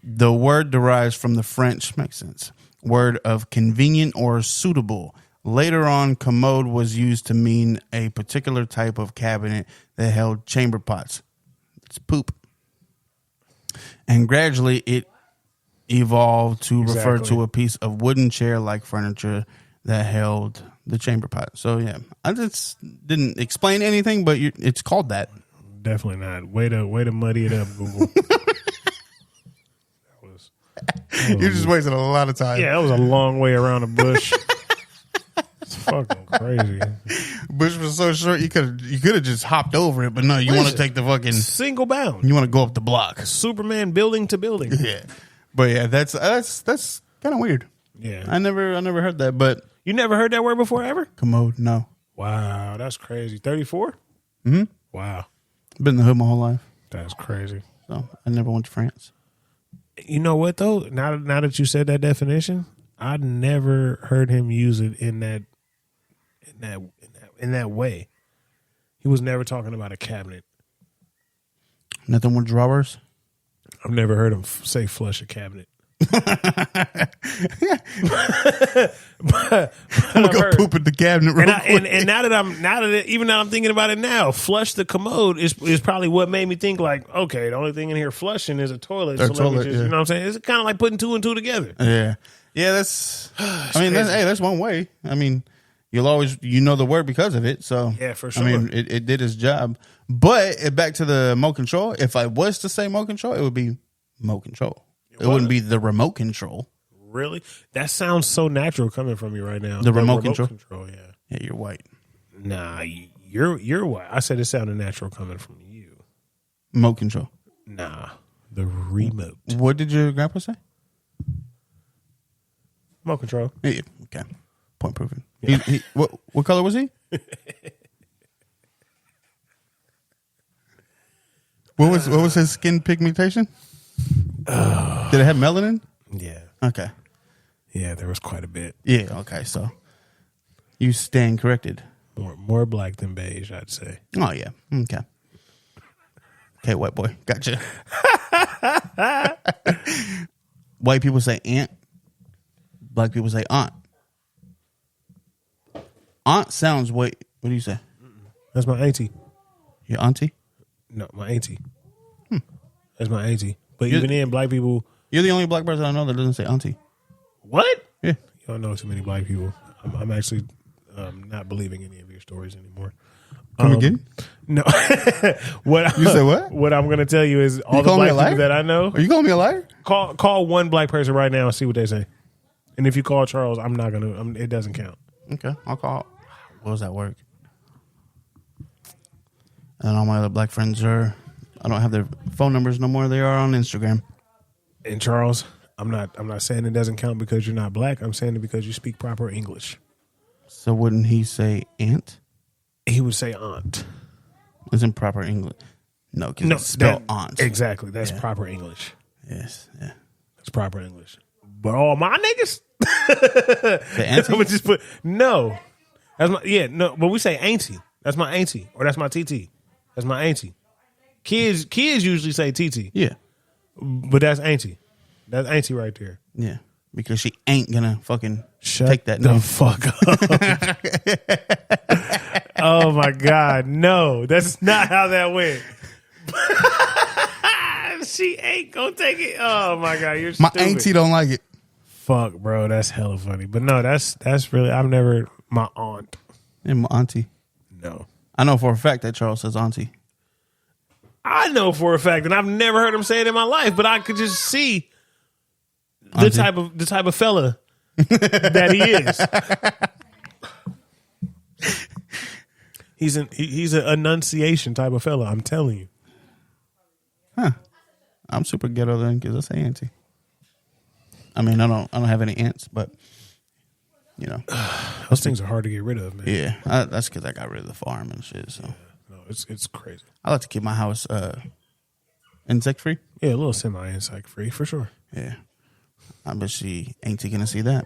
The word derives from the French, makes sense, word of convenient or suitable. Later on, commode was used to mean a particular type of cabinet that held chamber pots. It's poop. And gradually it evolved to refer to a piece of wooden chair-like furniture that held the chamber pot. So, yeah, I just didn't explain anything, but it's called that.
Definitely not. Way to muddy it up, Google.
You're just wasting a lot of time.
Yeah, that was a long way around the bush. It's fucking crazy.
Bush was so short you could have just hopped over it, but no, you want to take the fucking
single bound.
You want to go up the block.
Superman building to building.
Yeah, but yeah, that's kind of weird.
Yeah,
I never heard that. But
you never heard that word before ever?
Commode, no.
Wow, that's crazy. 34?
Mm-hmm.
Wow,
been in the hood my whole life.
That's crazy.
So I never went to France.
You know what though? Now that you said that definition, I never heard him use it in that way. He was never talking about a cabinet.
Nothing with drawers.
I've never heard him say flush a cabinet.
I'm gonna go poop in the cabinet real quick.
And now that I'm thinking about it now, flush the commode is probably what made me think like, okay, the only thing in here flushing is a toilet. So let me just, you know what I'm saying? It's kind of like putting two and two together.
Yeah. That's. I mean, that's one way. I mean, you'll always the word because of it. So
yeah, for sure.
I mean, it did its job. But back to the remote control. If I was to say remote control, it would be remote control. It wouldn't be the remote control.
Really? That sounds so natural coming from you right now.
The remote control?
Yeah.
Yeah, you're white.
Nah, you're white. I said it sounded natural coming from you.
Remote control.
Nah, the remote.
What did your grandpa say?
Remote control.
Yeah, okay. Point proven. Yeah. What color was he? What was his skin pigmentation? Did it have melanin?
Yeah.
Okay.
Yeah, there was quite a bit.
Yeah, okay. So you stand corrected.
More black than beige, I'd say.
Oh yeah. Okay. Okay, white boy. Gotcha. White people say aunt. Black people say aunt. Aunt sounds what do you say?
That's my auntie.
Your auntie?
No, my auntie. That's my auntie. But even then, black people.
You're the only black person I know that doesn't say auntie.
What?
Yeah.
You don't know too many black people. I'm actually not believing any of your stories anymore.
Come again?
No.
You say what?
What I'm going to tell you is all the
calling me
black
a liar?
people that I know.
Are you calling me a liar?
Call one black person right now and see what they say. And if you call Charles, I'm not going to. It doesn't count.
Okay, I'll call. What was that work? And all my other black friends I don't have their phone numbers no more. They are on Instagram.
And Charles, I'm not saying it doesn't count because you're not black. I'm saying it because you speak proper English.
So wouldn't he say aunt?
He would say aunt.
Isn't proper English? No, because it's spelled aunt.
Exactly. That's proper English.
Yes, yeah.
That's proper English. But all my niggas,
The auntie?
I would just put no. That's my no. But we say auntie. That's my auntie, or that's my TT. That's my auntie. Kids usually say TT.
Yeah,
but that's auntie. That's auntie right there.
yeah. Because she ain't gonna fucking
Shut
take that.
the
No.
fuck up. Oh my God, no, that's not how that went. She ain't gonna take it. Oh my God, you're
My
stupid.
auntie don't like it.
Fuck, bro, that's hella funny. But no, that's really. I've never my aunt.
And my auntie.
No,
I know for a fact that Charles says auntie.
I know for a fact, and I've never heard him say it in my life. But I could just see the
Auntie.
type of fella that he is. He's an enunciation type of fella. I'm telling you.
Huh. I'm super ghetto then because I say auntie. I mean, I don't have any aunts, but you know,
Those things are hard to get rid of, man.
yeah, that's because I got rid of the farm and shit. So
No, it's crazy.
I like to keep my house insect free.
Yeah, a little semi-insect free for sure.
Yeah, I bet she ain't gonna see that.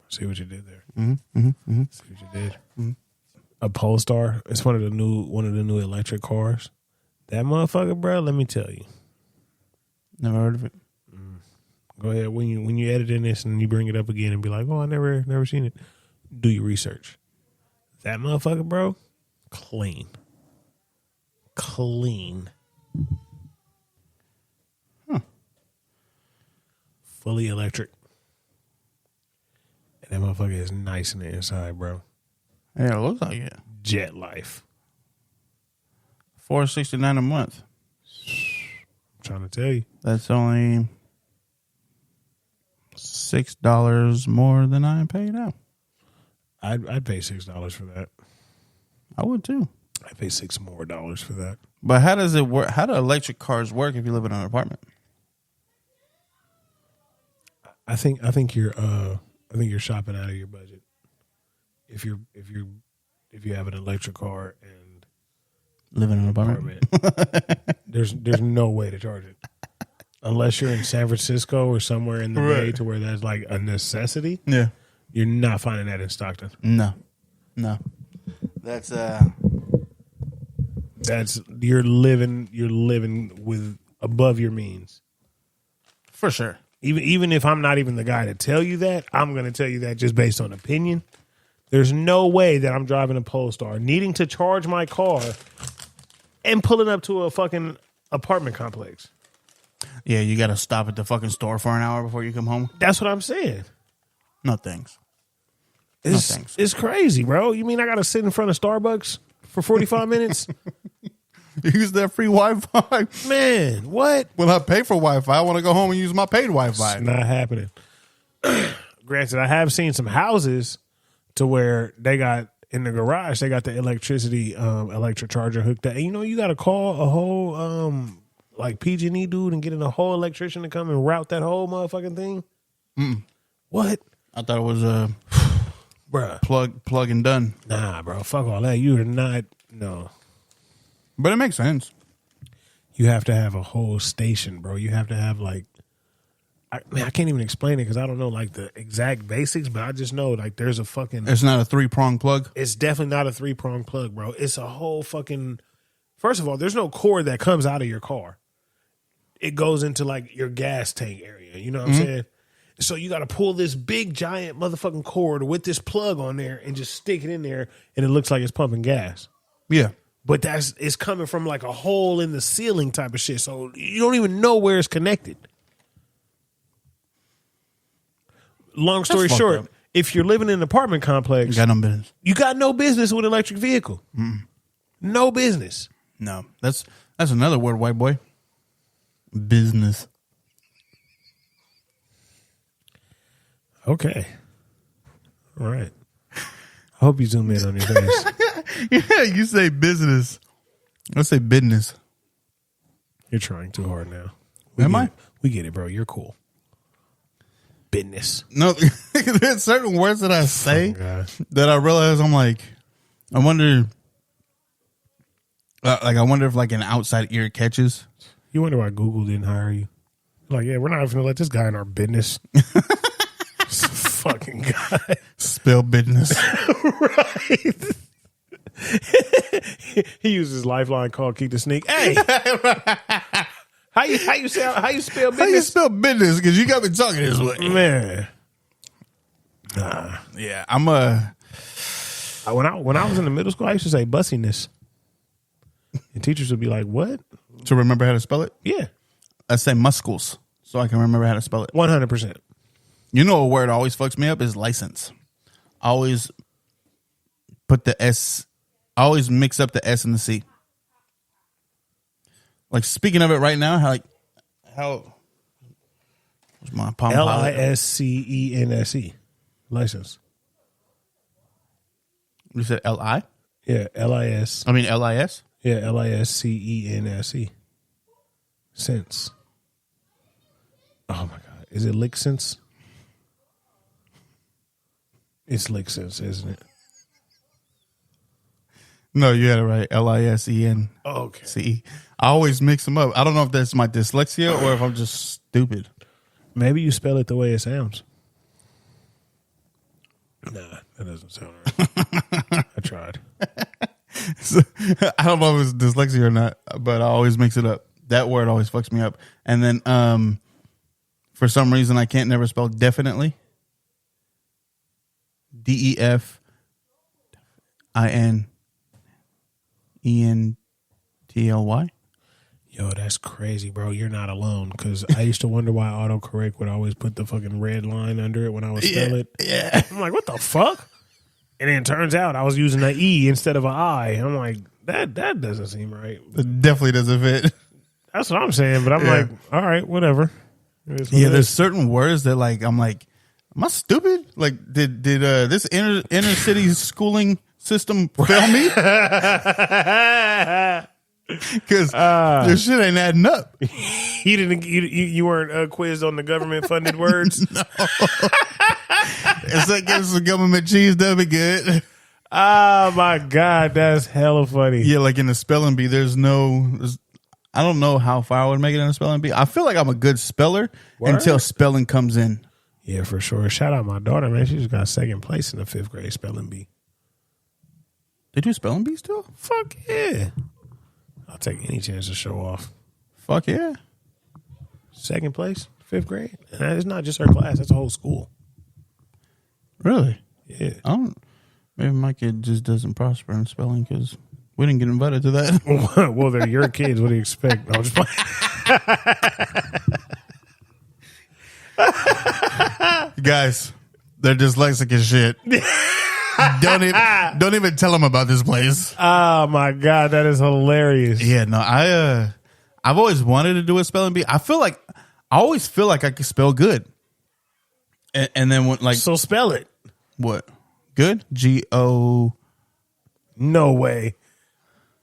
See what you did there.
Mm-hmm.
See what you did. A Polestar. It's one of the new electric cars. That motherfucker, bro. Let me tell you.
Never heard of it.
Go ahead when you edit in this and you bring it up again and be like, oh, I never seen it. Do your research. That motherfucker, bro. Clean.
Huh.
Fully electric. And that motherfucker is nice in the inside, bro.
Yeah, it looks like it.
Jet life.
$469 a month.
I'm trying to tell you.
That's only $6 more than I pay now.
I'd pay $6 for that.
I would too.
I'd pay $6 more for that.
But how does it work? How do electric cars work if you live in an apartment?
I think you're shopping out of your budget. If you have an electric car and
Live in an apartment.
there's no way to charge it. Unless you're in San Francisco or somewhere in the Bay to where that's like a necessity.
Yeah.
You're not finding that in Stockton.
No. That's
you're living with above your means.
for sure.
Even if I'm not even the guy to tell you that, I'm going to tell you that just based on opinion. There's no way that I'm driving a Polestar, needing to charge my car, and pulling up to a fucking apartment complex.
Yeah, you got to stop at the fucking store for an hour before you come home.
That's what I'm saying.
No thanks. No thanks.
It's crazy, bro. You mean I got to sit in front of Starbucks for 45 minutes?
Use that free Wi-Fi.
Man, what?
When I pay for Wi-Fi, I want to go home and use my paid Wi-Fi.
It's not happening. Granted, I have seen some houses to where they got in the garage, they got the electric charger hooked up. And you got to call a whole like PG&E dude and getting a whole electrician to come and route that whole motherfucking thing. What?
I thought it was
Bruh.
plug and done.
Nah, bro. Fuck all that. You are not. No.
But it makes sense.
You have to have a whole station, bro. You have to have like I can't even explain it because I don't know like the exact basics, but I just know like there's a fucking.
It's not a 3-prong plug.
It's definitely not a 3-prong plug, bro. It's a whole fucking. First of all, there's no cord that comes out of your car. It goes into like your gas tank area. You know what I'm saying? So you got to pull this big giant motherfucking cord with this plug on there and just stick it in there, and it looks like it's pumping gas.
Yeah.
But it's coming from like a hole in the ceiling type of shit. So you don't even know where it's connected. Long story short, if you're living in an apartment complex,
you got no business
with an electric vehicle. No business.
No. That's another word, white boy. Business.
Okay. All right. I hope you zoom in on your face.
Yeah, you say business. I say business.
You're trying too hard now. We get it, bro. You're cool. Business.
No, there's certain words that I say that I realize I'm like, I wonder if like an outside ear catches.
You wonder why Google didn't hire you? Like, yeah, we're not going to let this guy in our business. Fucking guy.
Spell business.
Right. He used his lifeline call Keep the Sneak. Hey. How you spell business?
How you spell business? Because you got me talking this way.
Man.
Yeah, I'm a...
When I was in the middle school, I used to say bussiness. And teachers would be like, what?
To remember how to spell it?
Yeah.
I say muscles, so I can remember how to spell it.
100%.
You know a word always fucks me up is license. I always put the S... I always mix up the S and the C. Like, speaking of it right now, how what's my palm?
LISCENSE. License.
You said LI?
Yeah, LIS.
I mean LIS?
Yeah, LISCENSE. Sense. Oh my God. Is it lick sense? It's lick sense, isn't it?
No, you had it right. LISENCE.
Oh, okay.
I always mix them up. I don't know if that's my dyslexia or if I'm just stupid.
Maybe you spell it the way it sounds. Nah, that doesn't sound right. I tried.
So, I don't know if it's dyslexia or not, but I always mix it up. That word always fucks me up. And then for some reason, I can't never spell definitely. DEFINENTLY.
Yo, that's crazy, bro. You're not alone. Because I used to wonder why autocorrect would always put the fucking red line under it when I would spell it.
Yeah.
I'm like, what the fuck? And then it turns out I was using an E instead of an I. I'm like, that doesn't seem right.
It definitely doesn't fit.
That's what I'm saying. But I'm like, all right, whatever.
There's certain words that like I'm like, am I stupid? Like, did this inner city schooling system fail me? Because this shit ain't adding up.
You weren't quizzed on the government funded words.
No. It's like getting some government cheese. That'd be good.
Oh my God, that's hella funny.
Yeah, like in the spelling bee, I don't know how far I would make it in a spelling bee. I feel like I'm a good speller until spelling comes in.
Yeah, for sure. Shout out my daughter, man. She just got second place in the 5th grade spelling bee.
They do spelling bees still?
Fuck yeah. I'll take any chance to show off.
Fuck yeah.
Second place, 5th grade. And it's not just her class, that's a whole school.
Really?
Yeah.
Maybe my kid just doesn't prosper in spelling because we didn't get invited to that.
Well, they're your kids. What do you expect? No, I'm just playing.
Guys, they're dyslexic as shit. Don't even tell them about this place.
Oh my God, that is hilarious.
Yeah, no, I've always wanted to do a spelling bee. I always feel like I can spell good. And then when, like,
so spell it.
What? Good? G-O.
No way.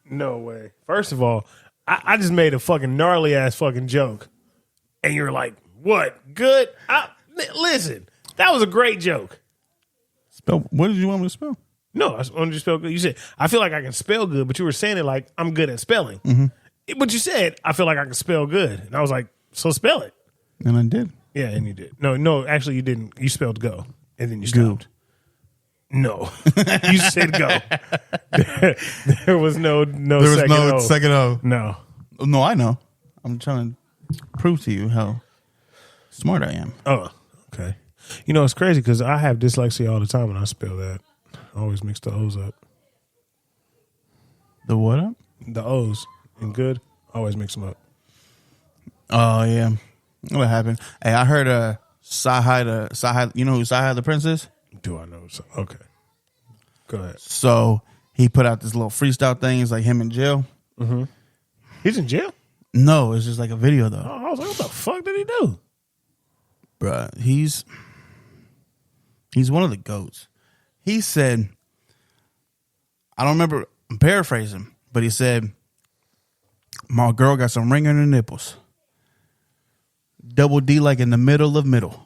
No way. First of all, I just made a fucking gnarly ass fucking joke. And you're like, what? Good? Listen, that was a great joke.
What did you want me to spell?
No, I wanted you to spell good. You said, I feel like I can spell good, but you were saying it like I'm good at spelling. Mm-hmm. But you said, I feel like I can spell good. And I was like, so spell it.
And I did.
Yeah, and you did. No, actually you didn't. You spelled go, and then you
Goo.
stopped. No, you said go. There was no
second O.
No.
No, I know. I'm trying to prove to you how smart I am.
Oh, okay. You know, it's crazy because I have dyslexia all the time when I spell that. I always mix the O's up.
The what up?
The O's in good, I always mix them up.
Oh, yeah. What happened? Hey, I heard Sahai, you know who Sahai the Prince is?
Do I know? So, okay. Go ahead.
So he put out this little freestyle thing. It's like him in jail.
Mm-hmm. He's in jail?
No, it's just like a video, though.
Oh, I was like, what the fuck did he do?
Bruh, he's one of the GOATs. He said, I don't remember, I'm paraphrasing, but he said, my girl got some ring in her nipples. Double D like in the middle of middle.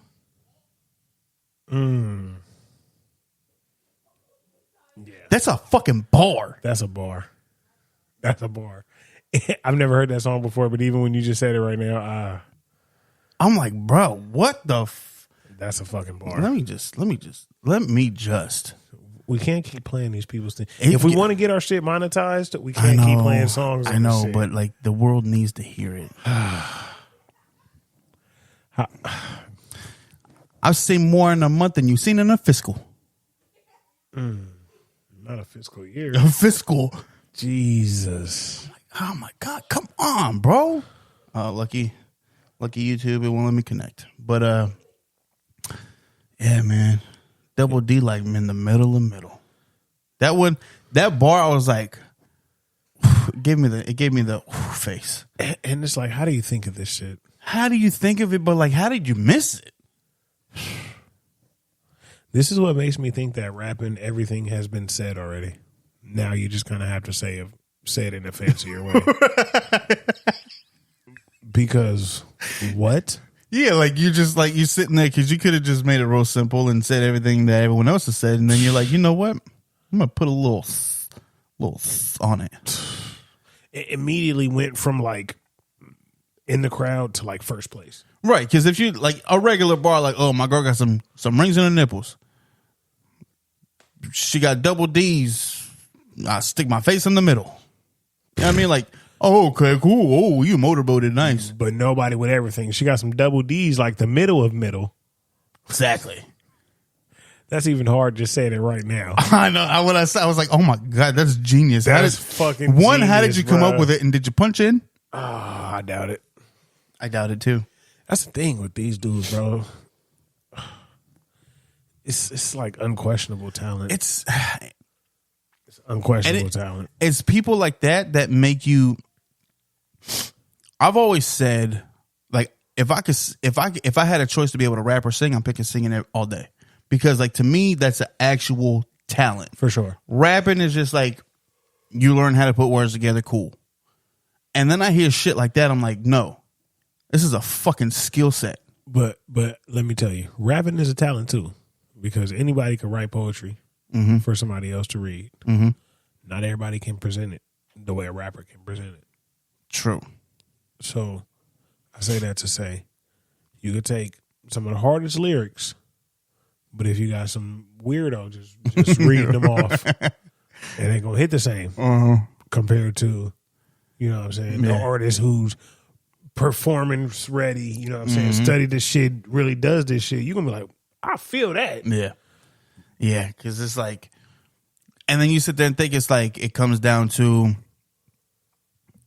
Yeah.
That's a fucking bar.
That's a bar. That's a bar. I've never heard that song before, but even when you just said it right now,
I'm like, bro, what the
that's a fucking bar.
Let me just.
We can't keep playing these people's things. If we want to get our shit monetized, we can't keep playing songs.
I know, but like the world needs to hear it. I've seen more in a month than you've seen in a fiscal.
Not a fiscal year.
A fiscal.
Jesus.
Oh my God, come on, bro. Lucky YouTube, it won't let me connect. But yeah, man. Double D like in the middle of middle. That bar, I was like, it gave me the face.
And it's like, how do you think of this shit?
How do you think of it? But like, how did you miss it?
This is what makes me think that rapping, everything has been said already. Now you just kind of have to say it in a fancier way. Because what?
Yeah, like you sitting there because you could have just made it real simple and said everything that everyone else has said, and then you're like, you know what? I'm gonna put a little on it.
It immediately went from like in the crowd to like first place.
Right, because if you like a regular bar, like, oh, my girl got some rings in her nipples. She got double D's. I stick my face in the middle. You know what I mean? Like, oh, okay, cool. Oh, you motorboated nice.
But nobody would ever think she got some double D's like the middle of middle.
Exactly.
That's even hard just saying it right now.
I know. When I said, I was like, oh my God, that's genius.
That is fucking
one,
genius,
how did you come up with it? And did you punch in?
I doubt it.
I doubt it too.
That's the thing with these dudes, bro. It's like unquestionable talent. It's unquestionable talent.
It's people like that make you. I've always said, like, if I had a choice to be able to rap or sing, I'm picking singing all day, because like to me that's an actual talent
for sure. Rapping
is just like you learn how to put words together, cool. And then I hear shit like that, I'm like, no. This is a fucking skill set.
But let me tell you, rapping is a talent too, because anybody can write poetry for somebody else to read. Mm-hmm. Not everybody can present it the way a rapper can present it.
True.
So I say that to say you could take some of the hardest lyrics, but if you got some weirdo just reading them off, it ain't gonna hit the same compared to, you know what I'm saying, the artist who's performance ready, you know what I'm saying, study this shit, really does this shit. You're gonna be like, I feel that.
Yeah, because it's like, and then you sit there and think it's like it comes down to,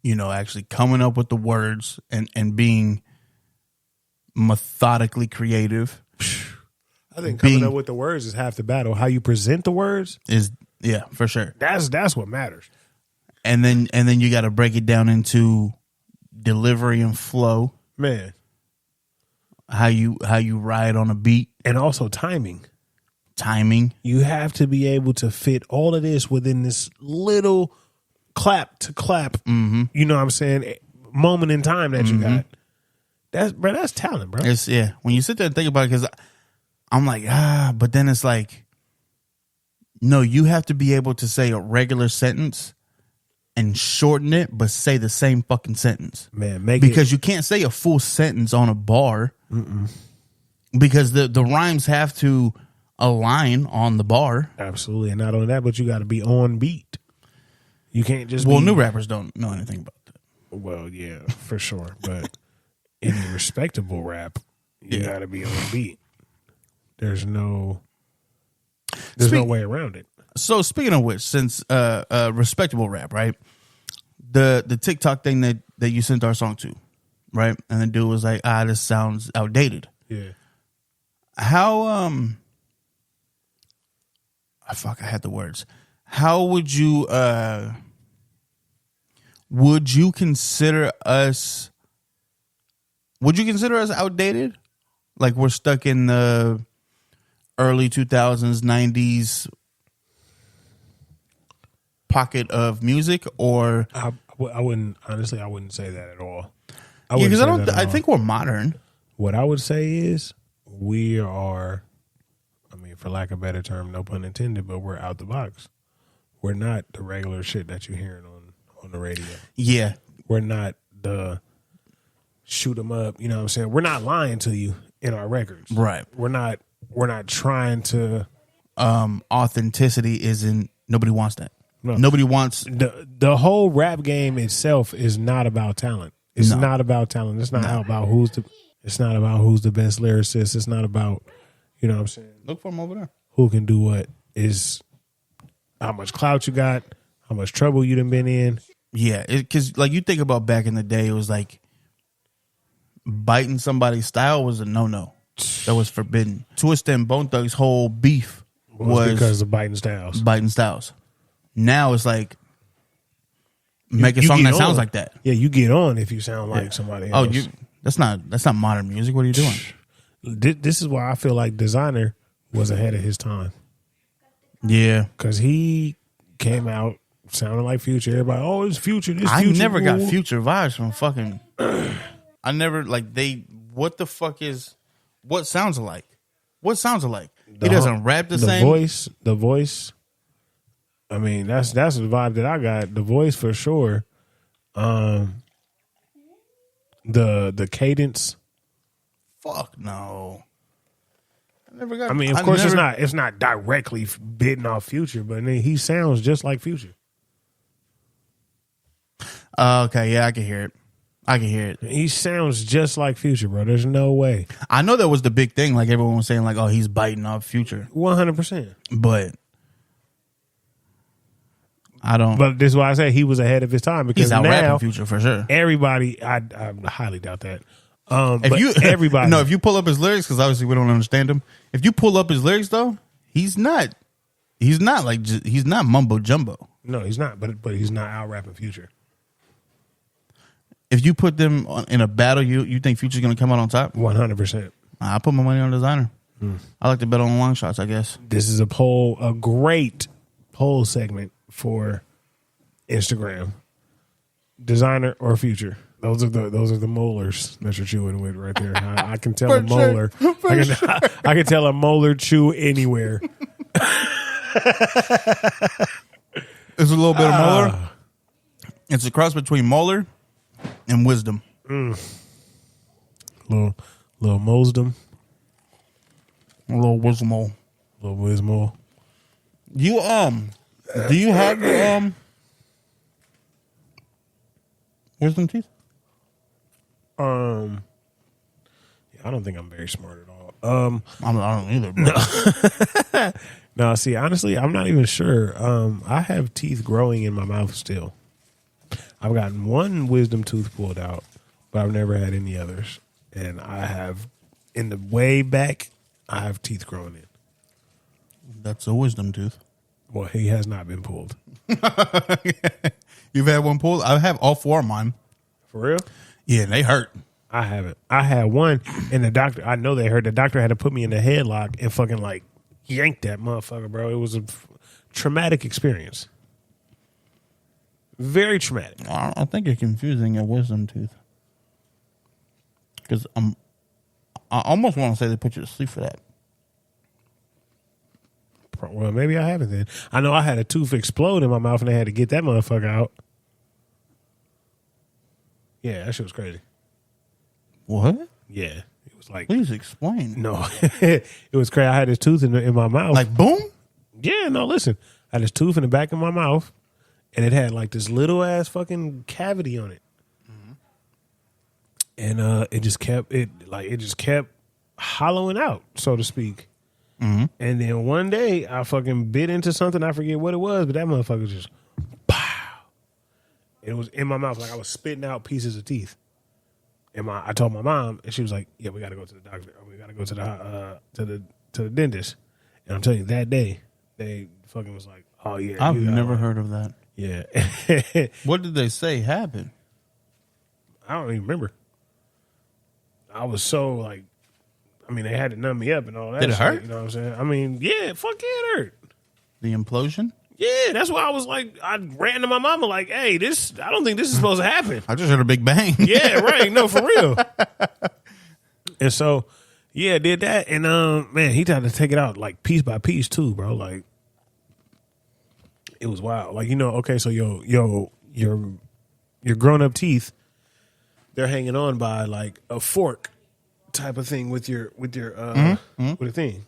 you know, actually coming up with the words and being methodically creative.
I think coming up with the words is half the battle. How you present the words
is, yeah, for sure.
That's what matters.
And then you got to break it down into delivery and flow,
man.
How you ride on a beat,
and also timing.
You
have to be able to fit all of this within this little clap to clap. You know what I'm saying? Moment in time that you got. That's talent, bro.
It's when you sit there and think about it, because I'm like, but then it's like, no, you have to be able to say a regular sentence and shorten it, but say the same fucking sentence.
Man,
because you can't say a full sentence on a bar. because the rhymes have to align on the bar.
Absolutely. And not only that, but you got to be on beat. You can't just
new rappers don't know anything about that.
Well, yeah, for sure. But in respectable rap, you got to be on beat. There's no way around it.
So speaking of which, since respectable rap, right? The TikTok thing that you sent our song to, right? And the dude was like, this sounds outdated.
Yeah.
How I had the words. How would you consider us outdated? Like we're stuck in the early 2000s, 90s pocket of music, or
I wouldn't say that at all.
Because I think we're modern.
What I would say is we are, I mean, for lack of a better term, no pun intended, but we're out the box. We're not the regular shit that you're hearing on the radio.
Yeah.
We're not the shoot 'em up, you know what I'm saying? We're not lying to you in our records.
Right.
We're not trying to
authenticity isn't, nobody wants that.
No.
Nobody wants
the whole rap game itself is not about talent. It's not about talent. It's not about who's the best lyricist. It's not about, you know what I'm saying?
Look for him over there.
Who can do what, is how much clout you got, how much trouble you done been in.
Yeah, because like you think about back in the day, it was like biting somebody's style was a no-no. That was forbidden. Twista and Bone Thugs' whole beef was
because of biting styles. Now it's like make a song that sounds like that. Yeah, you get on if you sound like somebody else.
Oh, that's not modern music. What are you doing?
This is why I feel like Designer was ahead of his time.
Yeah,
because he came out sounding like Future. Everybody, it's Future. This
I
Future.
never got Future vibes from fucking. I never What the fuck is? What sounds alike? What sounds alike? He doesn't rap the same.
The voice. I mean, that's the vibe that I got. The voice for sure. The cadence.
Fuck no. I never got.
I mean, of course, it's not directly bidding off Future, but he sounds just like Future.
Okay, yeah, I can hear it.
He sounds just like Future, bro. There's no way.
I know that was the big thing. Like everyone was saying, like, oh, he's biting off Future.
100%.
But I don't.
But this is why I say he was ahead of his time, because
he's out
now
rapping Future for sure.
Everybody, I highly doubt that.
If you pull up his lyrics, because obviously we don't understand him. If you pull up his lyrics, though, he's not mumbo jumbo.
No, he's not. But he's not out rapping Future.
If you put them in a battle, you think Future's going to come out on top?
100%.
I put my money on Designer. I like to bet on long shots, I guess.
This is a great poll segment for Instagram. Designer or Future? Those are the molars that you're chewing with right there. I can tell a molar. I can tell a molar chew anywhere.
It's a little bit of molar. It's a cross between molar and wisdom.
Little Mosdom.
A little wisdom.
Little wisdom.
You do you have the wisdom teeth?
I don't think I'm very smart at all.
I don't either. Bro.
No, see, honestly, I'm not even sure. I have teeth growing in my mouth still. I've gotten one wisdom tooth pulled out, but I've never had any others. And I have, in the way back, I have teeth growing in.
That's a wisdom tooth.
Well, he has not been pulled.
You've had one pulled? I have all four of mine.
For real?
Yeah, they hurt.
I haven't. I had one, and the doctor, I know they hurt. The doctor had to put me in a headlock and fucking like yank that motherfucker, bro. It was a traumatic experience. Very traumatic.
I think you're confusing a wisdom tooth. Because I almost want to say they put you to sleep for that.
Well, maybe I haven't then. I know I had a tooth explode in my mouth and they had to get that motherfucker out. Yeah, that shit was crazy.
What?
Yeah, was like,
Please explain.
no, it was crazy. I had this tooth in my mouth.
Like boom.
Yeah, no, listen. I had this tooth in the back of my mouth, and it had like this little ass fucking cavity on it. And it just kept hollowing out, so to speak. And then one day I fucking bit into something. I forget what it was, but that motherfucker just pow. It was in my mouth like I was spitting out pieces of teeth. And I told my mom, and she was like, "Yeah, we got to go to the doctor. We got to go to the dentist." And I'm telling you, that day they fucking was like, "Oh yeah."
I've never heard of that.
Yeah.
What did they say happened?
I don't even remember. I was so like, I mean, they had to numb me up and all that.
Did it
shit,
hurt?
You know what I'm saying? I mean, yeah, fuck yeah, it hurt.
The implosion?
Yeah, that's why I was like, I ran to my mama like, hey, I don't think this is supposed to happen.
I just heard a big bang.
Yeah, right. No, for real. And so, yeah, did that. And, man, he tried to take it out like piece by piece too, bro. Like, it was wild. Like, okay, so your grown up teeth, they're hanging on by like a fork type of thing with your with a thing.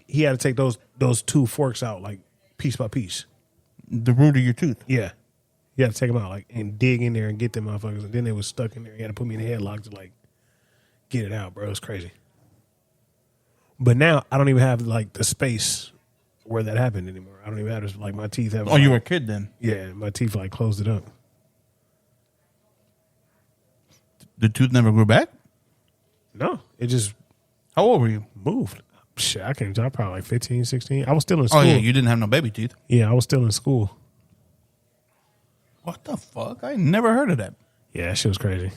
He had to take those two forks out like piece by piece.
The root of your tooth.
Yeah. You had to take them out like and dig in there and get them motherfuckers. And then they was stuck in there. You had to put me in a headlock to like get it out, bro. It's crazy. But now I don't even have like the space where that happened anymore. I don't even have this, like my teeth have.
Oh, you were a kid then?
Yeah, my teeth like closed it up.
The tooth never grew back?
No, it just
How old were you?
moved. Shit, I can't tell. Probably like 15, 16. I was still in school.
Oh, yeah, you didn't have no baby teeth.
Yeah, I was still in school.
What the fuck? I never heard of that.
Yeah, that shit was crazy.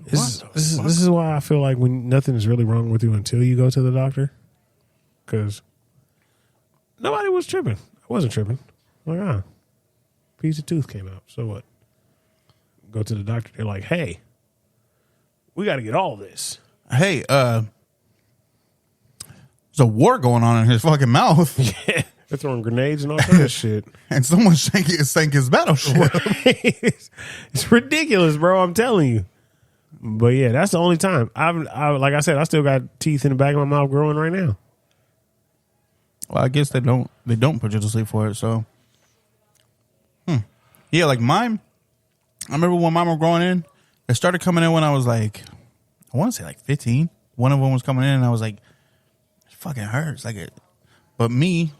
This is why I feel like when nothing is really wrong with you until you go to the doctor. Because nobody was tripping. I wasn't tripping. Like, piece of tooth came out. So what? Go to the doctor. They're like, hey, we got to get all this.
Hey, there's a war going on in his fucking mouth.
Yeah. They're throwing grenades and all kind of shit.
And someone sank his battleship.
It's ridiculous, bro. I'm telling you. But yeah, that's the only time. Like I said, I still got teeth in the back of my mouth growing right now.
Well, I guess they don't put you to sleep for it. So, yeah, like mine. I remember when mine were growing in. It started coming in when I was like, I want to say like 15. One of them was coming in, and I was like, it fucking hurts. Like it. But me,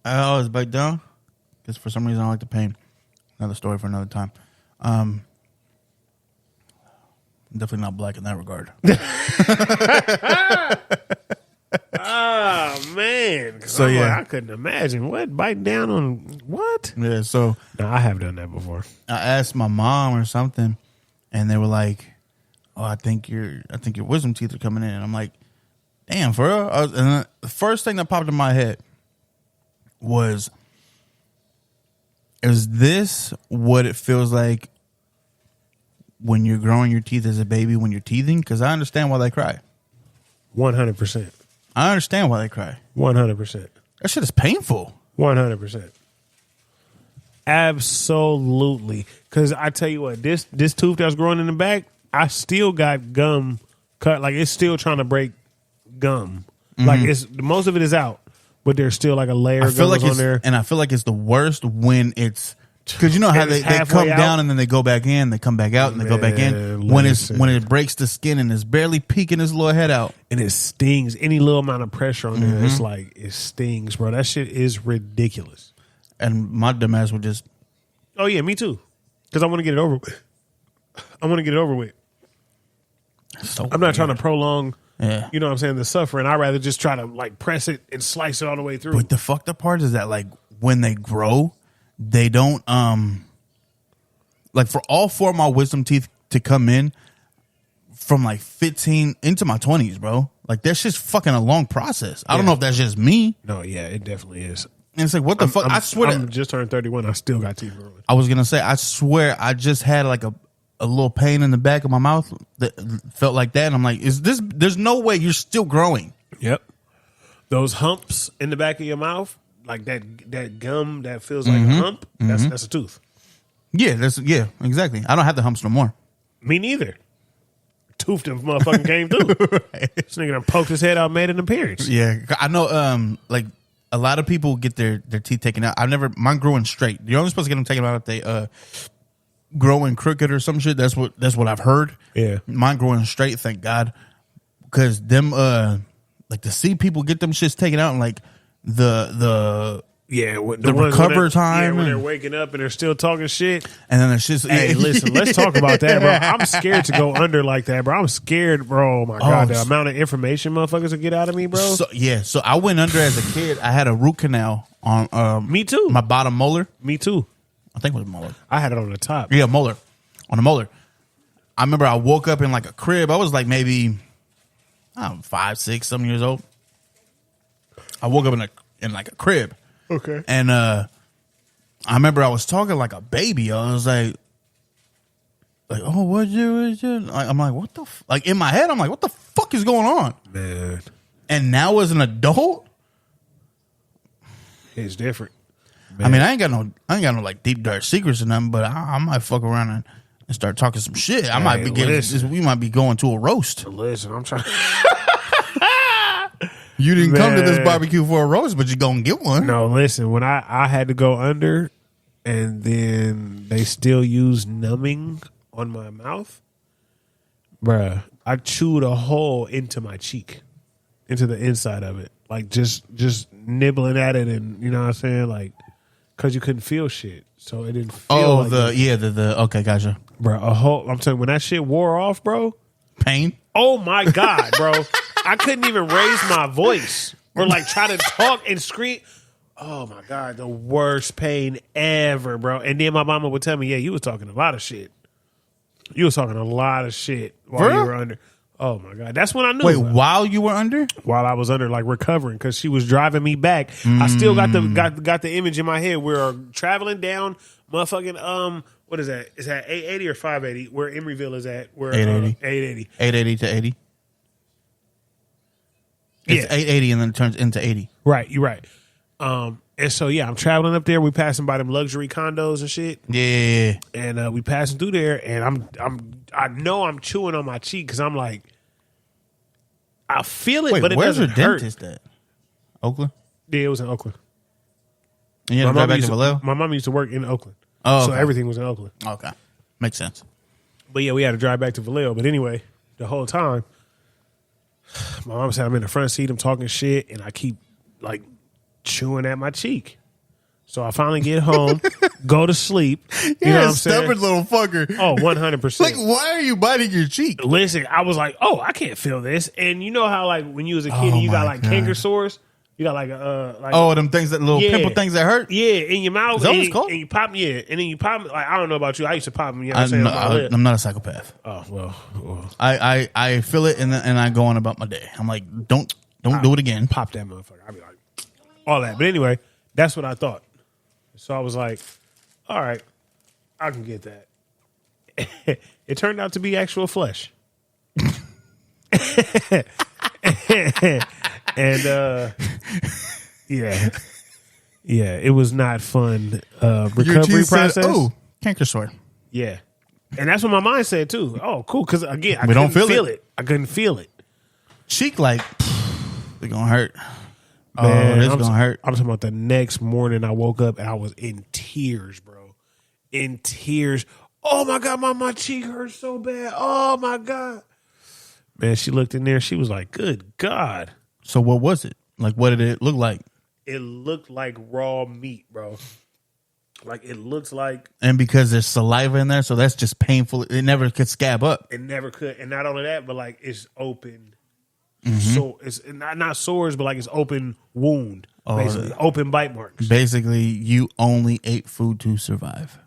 I always bite down because for some reason I like the pain. Another story for another time. Definitely not black in that regard.
Oh man!
So yeah,
I couldn't imagine what biting down on what.
Yeah, so
No, I have done that before.
I asked my mom or something, and they were like, "Oh, I think your wisdom teeth are coming in." And I'm like, "Damn, for real?" And the first thing that popped in my head was, "Is this what it feels like when you're growing your teeth as a baby when you're teething?" Because I understand why they cry.
100%.
I understand why they cry.
100%.
That shit is painful.
100%. Absolutely. Because I tell you what, this tooth that's growing in the back, I still got gum cut. Like it's still trying to break gum. Mm-hmm. Like most of it is out, but there's still like a layer of gum on there.
And I feel like it's the worst when it's because you know how they come down and then they go back in, they come back out and they go back in. When it breaks the skin and it's barely peeking his little head out.
And it stings. Any little amount of pressure on there, it's like it stings, bro. That shit is ridiculous.
And my dumb ass would just
oh yeah, me too. Because I want to get it over with.
So
I'm not trying to prolong
you
know what I'm saying, the suffering. I'd rather just try to like press it and slice it all the way through.
But the fucked up part is that like when they grow, they don't like for all four of my wisdom teeth to come in from like 15 into my 20s, bro. Like that's just fucking a long process. I don't know if that's just me.
No, yeah, it definitely is.
And it's like what the fuck? I swear
I'm just turned 31. I still got teeth growing.
I was gonna say I swear I just had like a little pain in the back of my mouth that felt like that, and I'm like, is this? There's no way you're still growing.
Yep. Those humps in the back of your mouth. Like that gum that feels like a hump, that's a tooth.
Yeah, exactly. I don't have the humps no more.
Me neither. tooth and motherfucking came through. This nigga done poked his head out, made an appearance.
Yeah, I know. Like a lot of people get their teeth taken out. Mine growing straight. You're only supposed to get them taken out if they growing crooked or some shit. That's what I've heard.
Yeah,
mine growing straight. Thank God, because them like to see people get them shits taken out and like the recover time.
Yeah, when they're waking up and they're still talking shit.
And then it's just,
hey, listen, let's talk about that, bro. I'm scared to go under like that, bro. I'm scared, bro. Oh my God, the amount of information motherfuckers will get out of me, bro.
So I went under as a kid. I had a root canal on
me too.
My bottom molar.
Me too.
I think it was molar.
I had it on the top.
Yeah, molar. On the molar. I remember I woke up in like a crib. I was like maybe 5, 6, 7 years old. I woke up in like a crib.
Okay.
And I remember I was talking like a baby. I was like, oh, what you? I'm like, what the? Like in my head, I'm like, what the fuck is going on,
man?
And now as an adult,
it's different.
Man. I mean, I ain't got no like deep dark secrets or nothing, but I might fuck around and start talking some shit. I might be we might be going to a roast.
Listen, I'm trying.
You didn't come to this barbecue for a roast, but you're going to get one.
No, listen, when I had to go under and then they still use numbing on my mouth, bruh, I chewed a hole into my cheek, into the inside of it. Like just nibbling at it and, you know what I'm saying? Like, because you couldn't feel shit. So it didn't feel
okay, gotcha.
Bruh, a hole, I'm telling you, when that shit wore off, bro.
Pain?
Oh my God, bro. I couldn't even raise my voice or like try to talk and scream. Oh my God, the worst pain ever, bro. And then my mama would tell me, yeah, you was talking a lot of shit. You was talking a lot of shit while you were under. Oh my God. That's when I knew.
Wait, while you were under?
While I was under, like recovering, because she was driving me back. I still got the image in my head. We're traveling down motherfucking what is that? Is that 880 or 580? Where Emeryville is at? Where
880.
880.
880 to 80. It's 880 and then it turns into 80.
Right, you're right. And so I'm traveling up there. We passing by them luxury condos and shit.
Yeah.
And we passing through there, and I know I'm chewing on my cheek because I'm like, I feel it, but it doesn't hurt.
Where's your dentist at? Oakland?
Yeah, it was in Oakland.
And you had to drive back to Vallejo?
My mom used to work in Oakland.
Oh,
so everything was in Oakland.
Okay. Makes sense.
But yeah, we had to drive back to Vallejo. But anyway, the whole time, my mom said I'm in the front seat, I'm talking shit, and I keep like chewing at my cheek. So I finally get home, go to sleep. You know what I'm
stubborn little fucker.
Oh, 100%.
Like, why are you biting your cheek?
Listen, I was like, oh, I can't feel this. And you know how like when you was a kid and you got like canker sores? You got like
them things that little pimple things that hurt?
Yeah, in your mouth.
Is that what it's called?
And you pop and then you pop like I don't know about you. I used to pop them, you know what I'm saying?
I'm not a psychopath.
Oh, well.
I feel it and I go on about my day. I'm like, don't do it again.
Pop that motherfucker. I'd be like, all that. But anyway, that's what I thought. So I was like, all right, I can get that. It turned out to be actual flesh. And it was not fun. Recovery process.
Canker sore.
Yeah, and that's what my mind said too. Oh, cool. Because again, I
don't
couldn't feel it. I couldn't feel it.
Cheek like it's gonna hurt.
Man,
it's gonna hurt.
I'm talking about the next morning. I woke up and I was in tears, bro. In tears. Oh my God, my cheek hurts so bad. Oh my God. Man, she looked in there. She was like, "Good God."
So what was it? Like, what did it look like?
It looked like raw meat, bro. Like, it looks like...
And because there's saliva in there, so that's just painful. It never could scab up.
It never could. And not only that, but, like, it's open. Mm-hmm. So it's not sores, but, like, it's open wound. Basically, open bite marks.
Basically, you only ate food to survive.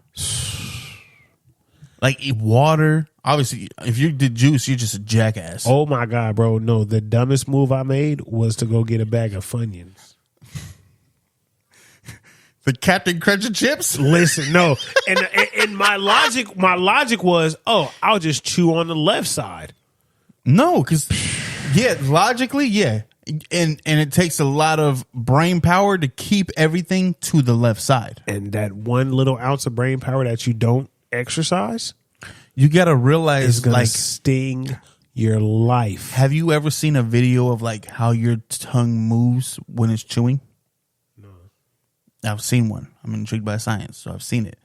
Like, eat water. Obviously, if you did juice, you're just a jackass.
Oh, my God, bro. No, the dumbest move I made was to go get a bag of Funyuns.
The Captain Crunch chips?
Listen, no. And my logic was, I'll just chew on the left side.
No, because, logically, yeah. And it takes a lot of brain power to keep everything to the left side.
And that 1 little ounce of brain power that you don't exercise,
you got to realize,
it's gonna sting your life.
Have you ever seen a video of like how your tongue moves when it's chewing?
No.
I've seen one. I'm intrigued by science, so I've seen it.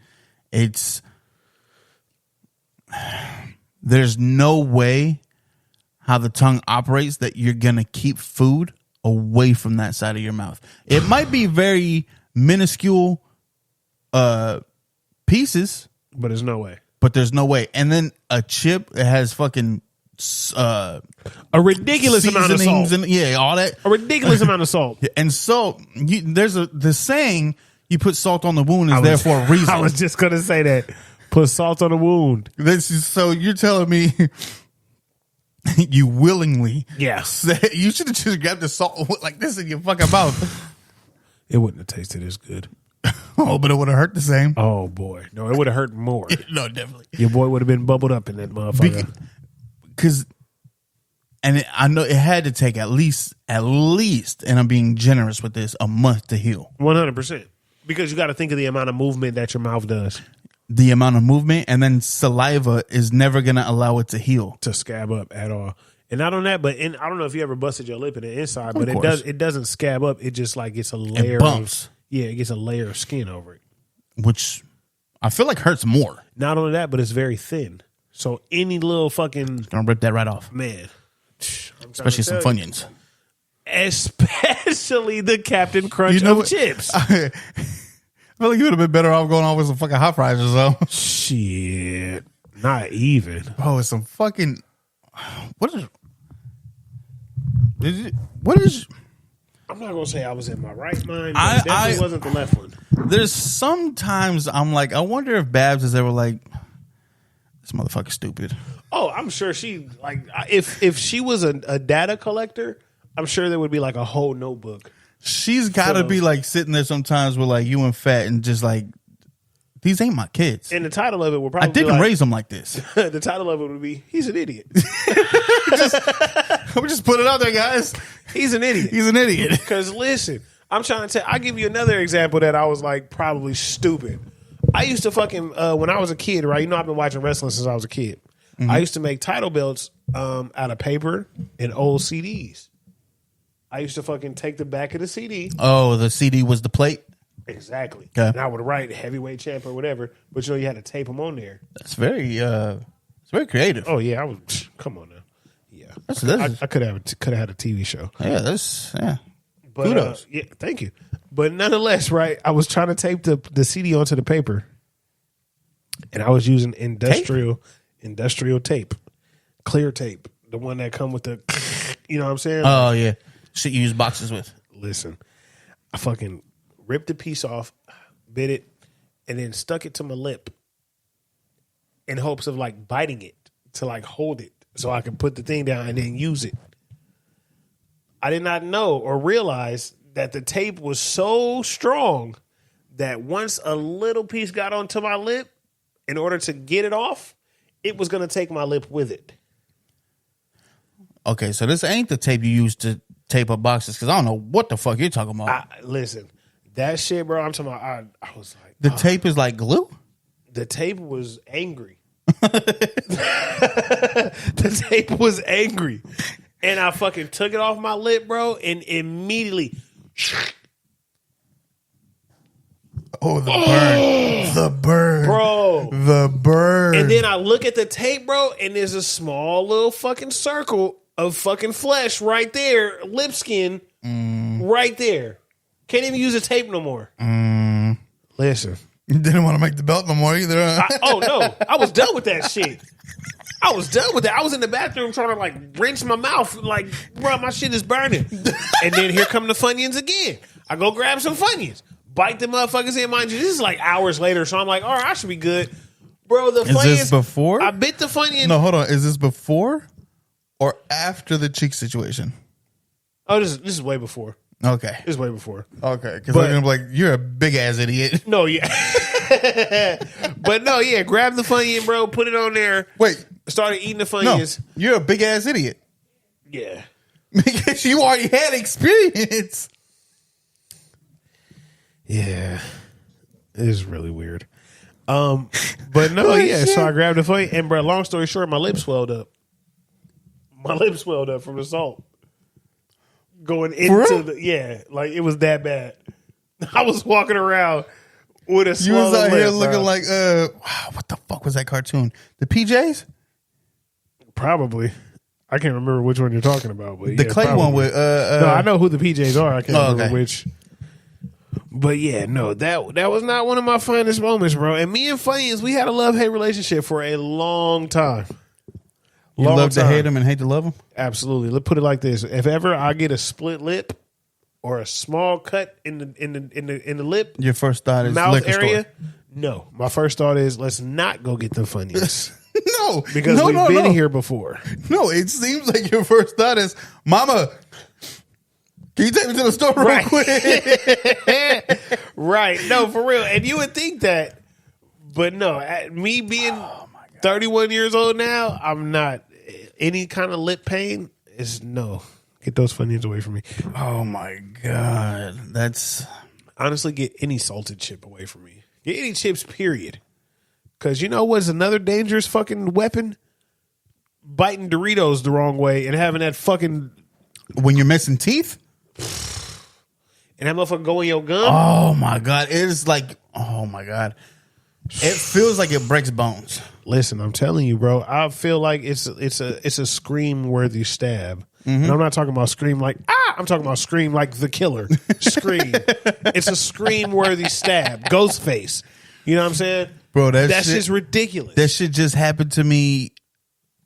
There's no way how the tongue operates that you're going to keep food away from that side of your mouth. It might be very minuscule pieces,
But there's no way.
but there's no way. And then a chip that has fucking
A ridiculous amount of
seasonings
salt.
and all that.
A ridiculous amount of salt.
And so there's the saying, you put salt on the wound is there for a reason.
I was just going to say that. Put salt on the wound.
So you're telling me you willingly
Yes.
you should have just grabbed the salt like this in your fucking mouth.
It wouldn't have tasted as good.
Oh, but it would have hurt the same.
Oh, boy. No, it would have hurt more.
No, definitely.
Your boy would have been bubbled up in that motherfucker.
Because, I know it had to take at least, and I'm being generous with this, a month to heal.
100%. Because you got to think of the amount of movement that your mouth does.
The amount of movement, and then saliva is never going to allow it to heal.
To scab up at all. And not on that, but I don't know if you ever busted your lip in the inside, but
Of course.
it doesn't scab up. It just like gets a layer
It bumps.
it gets a layer of skin over it.
Which I feel like hurts more.
Not only that, but it's very thin. So any little fucking
Gonna rip that right off.
man.
Especially some Funyuns.
Especially the Captain Crunch of
what?
chips.
I feel like you would have been better off going on with some fucking hot fries or something.
Shit. Not even.
Bro, it's some fucking. What is
I'm not gonna say I was in my right mind, but
I-
it definitely wasn't the left one.
There's sometimes I'm like, I wonder if Babs is ever like, this motherfucker's stupid.
Oh, I'm sure she like if she was a data collector, I'm sure there would be like a whole notebook.
She's got to be like sitting there sometimes with like you and Fat and just like, these ain't my kids.
And the title of it would
I
probably
didn't
be like,
raise them like this.
the title of it would be "He's an idiot."
We just put it out there, guys.
He's an idiot.
He's an idiot.
Because listen, I'm trying to tell. I'll give you another example that I was like probably stupid. I used to fucking when I was a kid, right? You know, I've been watching wrestling since I was a kid. I used to make title belts out of paper and old CDs. I used to fucking take the back of the CD.
Oh, the CD was the plate.
Exactly.
Okay.
And I would write heavyweight champ or whatever, but you know you had to tape them on there.
That's very, it's very creative.
Oh yeah, I was. Come on now. Yeah,
That's
I could have had a TV show.
yeah.
But
Kudos.
yeah, thank you. But nonetheless, right? I was trying to tape the CD onto the paper, and I was using industrial tape, clear tape, the one that come with the, you know what I'm saying?
Oh yeah, shit you use boxes with.
Listen, I fucking ripped the piece off, bit it, and then stuck it to my lip in hopes of like biting it to like hold it so I can put the thing down and then use it. I did not know or realize that the tape was so strong that once a little piece got onto my lip, in order to get it off, it was going to take my lip with it.
Okay, so this ain't the tape you use to tape up boxes because I don't know what the fuck you're talking about.
Listen, that shit, bro, I'm talking about, I was like,
The tape is like glue?
the tape was angry. The tape was angry. And I fucking took it off my lip, bro, and immediately.
Oh, the burn. The burn.
Bro.
The burn.
And then I look at the tape, bro, and there's a small little fucking circle of fucking flesh right there, lip skin, right there. Can't even use the tape no more. Listen.
You didn't want to make the belt no more either. Huh?
Oh, no. I was done with that shit. I was done with that. I was in the bathroom trying to like rinse my mouth. Like, bro, my shit is burning. And then here come the Funyuns again. I go grab some Funyuns. Bite the motherfuckers in. Mind you, this is like hours later. So I'm like, all right, I should be good. Bro, the Funyuns.
Is this before?
I bit the Funyun.
No, hold on. Is this before or after the cheek situation?
Oh, this is way before.
Okay.
This is way before.
Okay. Because I'm going to be like, you're a big ass idiot.
No, yeah. But no, yeah. Grab the Funyun, bro. Put it on there.
Wait.
Started eating the
No.
Funyuns.
You're a big ass idiot.
Yeah.
Because you already had experience.
Yeah. It is really weird. But no, yeah. So I grabbed the Funyun. And, bro, long story short, my lips swelled up. My lips swelled up from the salt. Going into like it was that bad. I was walking around with a
You was out
lip,
here looking
bro.
like what the fuck was that cartoon? The PJs?
Probably. I can't remember which one you're talking about, but
The clay
probably.
one with
no, I know who the PJs are. I can't remember
okay.
which. But yeah, no, that was not one of my finest moments, bro. And me and Funyuns, we had a love-hate relationship for a long time.
You love to hate them and hate to love them?
Absolutely. Let's put it like this: if ever I get a split lip or a small cut in the lip,
Your first thought is
mouth
liquor
area,
store.
no. My first thought is let's not go get the Funyuns.
No,
Because we've been here before.
No, it seems like your first thought is, Mama, can you take me to the store real quick?
Right. No, for real. And you would think that, but no. Me being 31 years old now, I'm not. Any kind of lip pain is no. Get those Funyuns away from me.
Oh my God. That's
Honestly, get any salted chip away from me. Get any chips, period. Because you know what's another dangerous fucking weapon? Biting Doritos the wrong way and having that fucking...
when you're missing teeth?
And that motherfucker go in your gum?
Oh my God. It is like, oh my God. It feels like it breaks bones.
Listen, I'm telling you, bro. I feel like it's a scream-worthy stab. And I'm not talking about scream like, ah! I'm talking about scream like the killer. Scream. It's a scream-worthy stab. Ghostface. You know what I'm saying?
Bro,
That's just ridiculous.
That shit just happened to me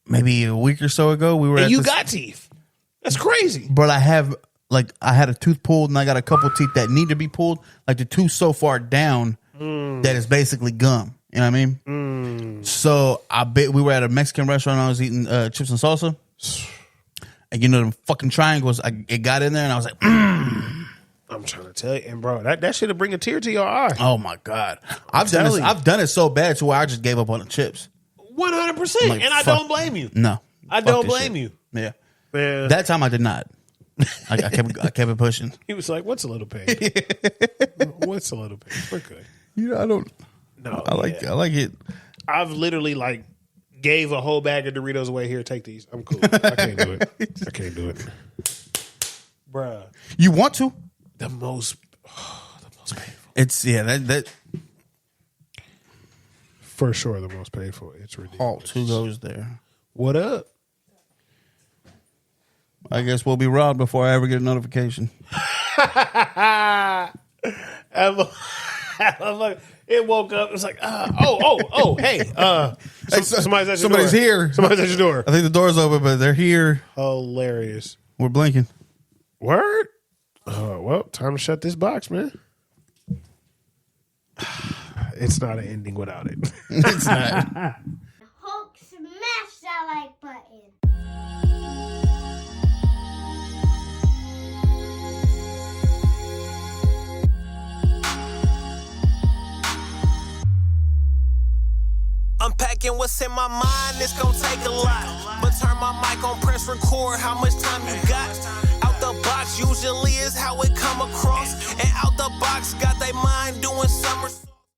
maybe a week or so ago. We were
and
at
you
this,
got teeth. That's crazy.
but I had a tooth pulled and I got a couple teeth that need to be pulled. Like the tooth so far down that is basically gum. You know what I mean? So we were at a Mexican restaurant. I was eating chips and salsa. And you know them fucking triangles. It got in there and I was like,
I'm trying to tell you, and bro, that should have bring a tear to your eye.
oh my God. I've done it so bad to where I just gave up on the chips.
100%.
Like,
And I
fuck.
don't blame you.
No.
I
Fuck
don't
this
blame
shit.
you.
Yeah.
Man.
That time I did not. I kept it pushing.
He was like, what's a little pain? What's a little pain? We're good.
You know, I don't.
No.
I like it.
I've literally gave a whole bag of Doritos away. Here, take these. I'm cool. I can't do it. I can't do it. Bruh.
You want to?
The most painful.
It's that
For sure the most painful. It's ridiculous.
who goes there?
What up?
I guess we'll be robbed before I ever get a notification.
It woke up. It was like, hey. Somebody's at your door.
here.
Somebody's at your door.
I think the door's open, but they're here.
Hilarious.
We're blinking.
Word? Well, time to shut this box, man. It's not an ending without it.
It's not.
Hulk, smash that like button.
Unpacking what's in my mind, it's gonna take a lot. But turn my mic on, press record, how much time you got? Out the box usually is how it come across. And out the box got they mind doing somersaults.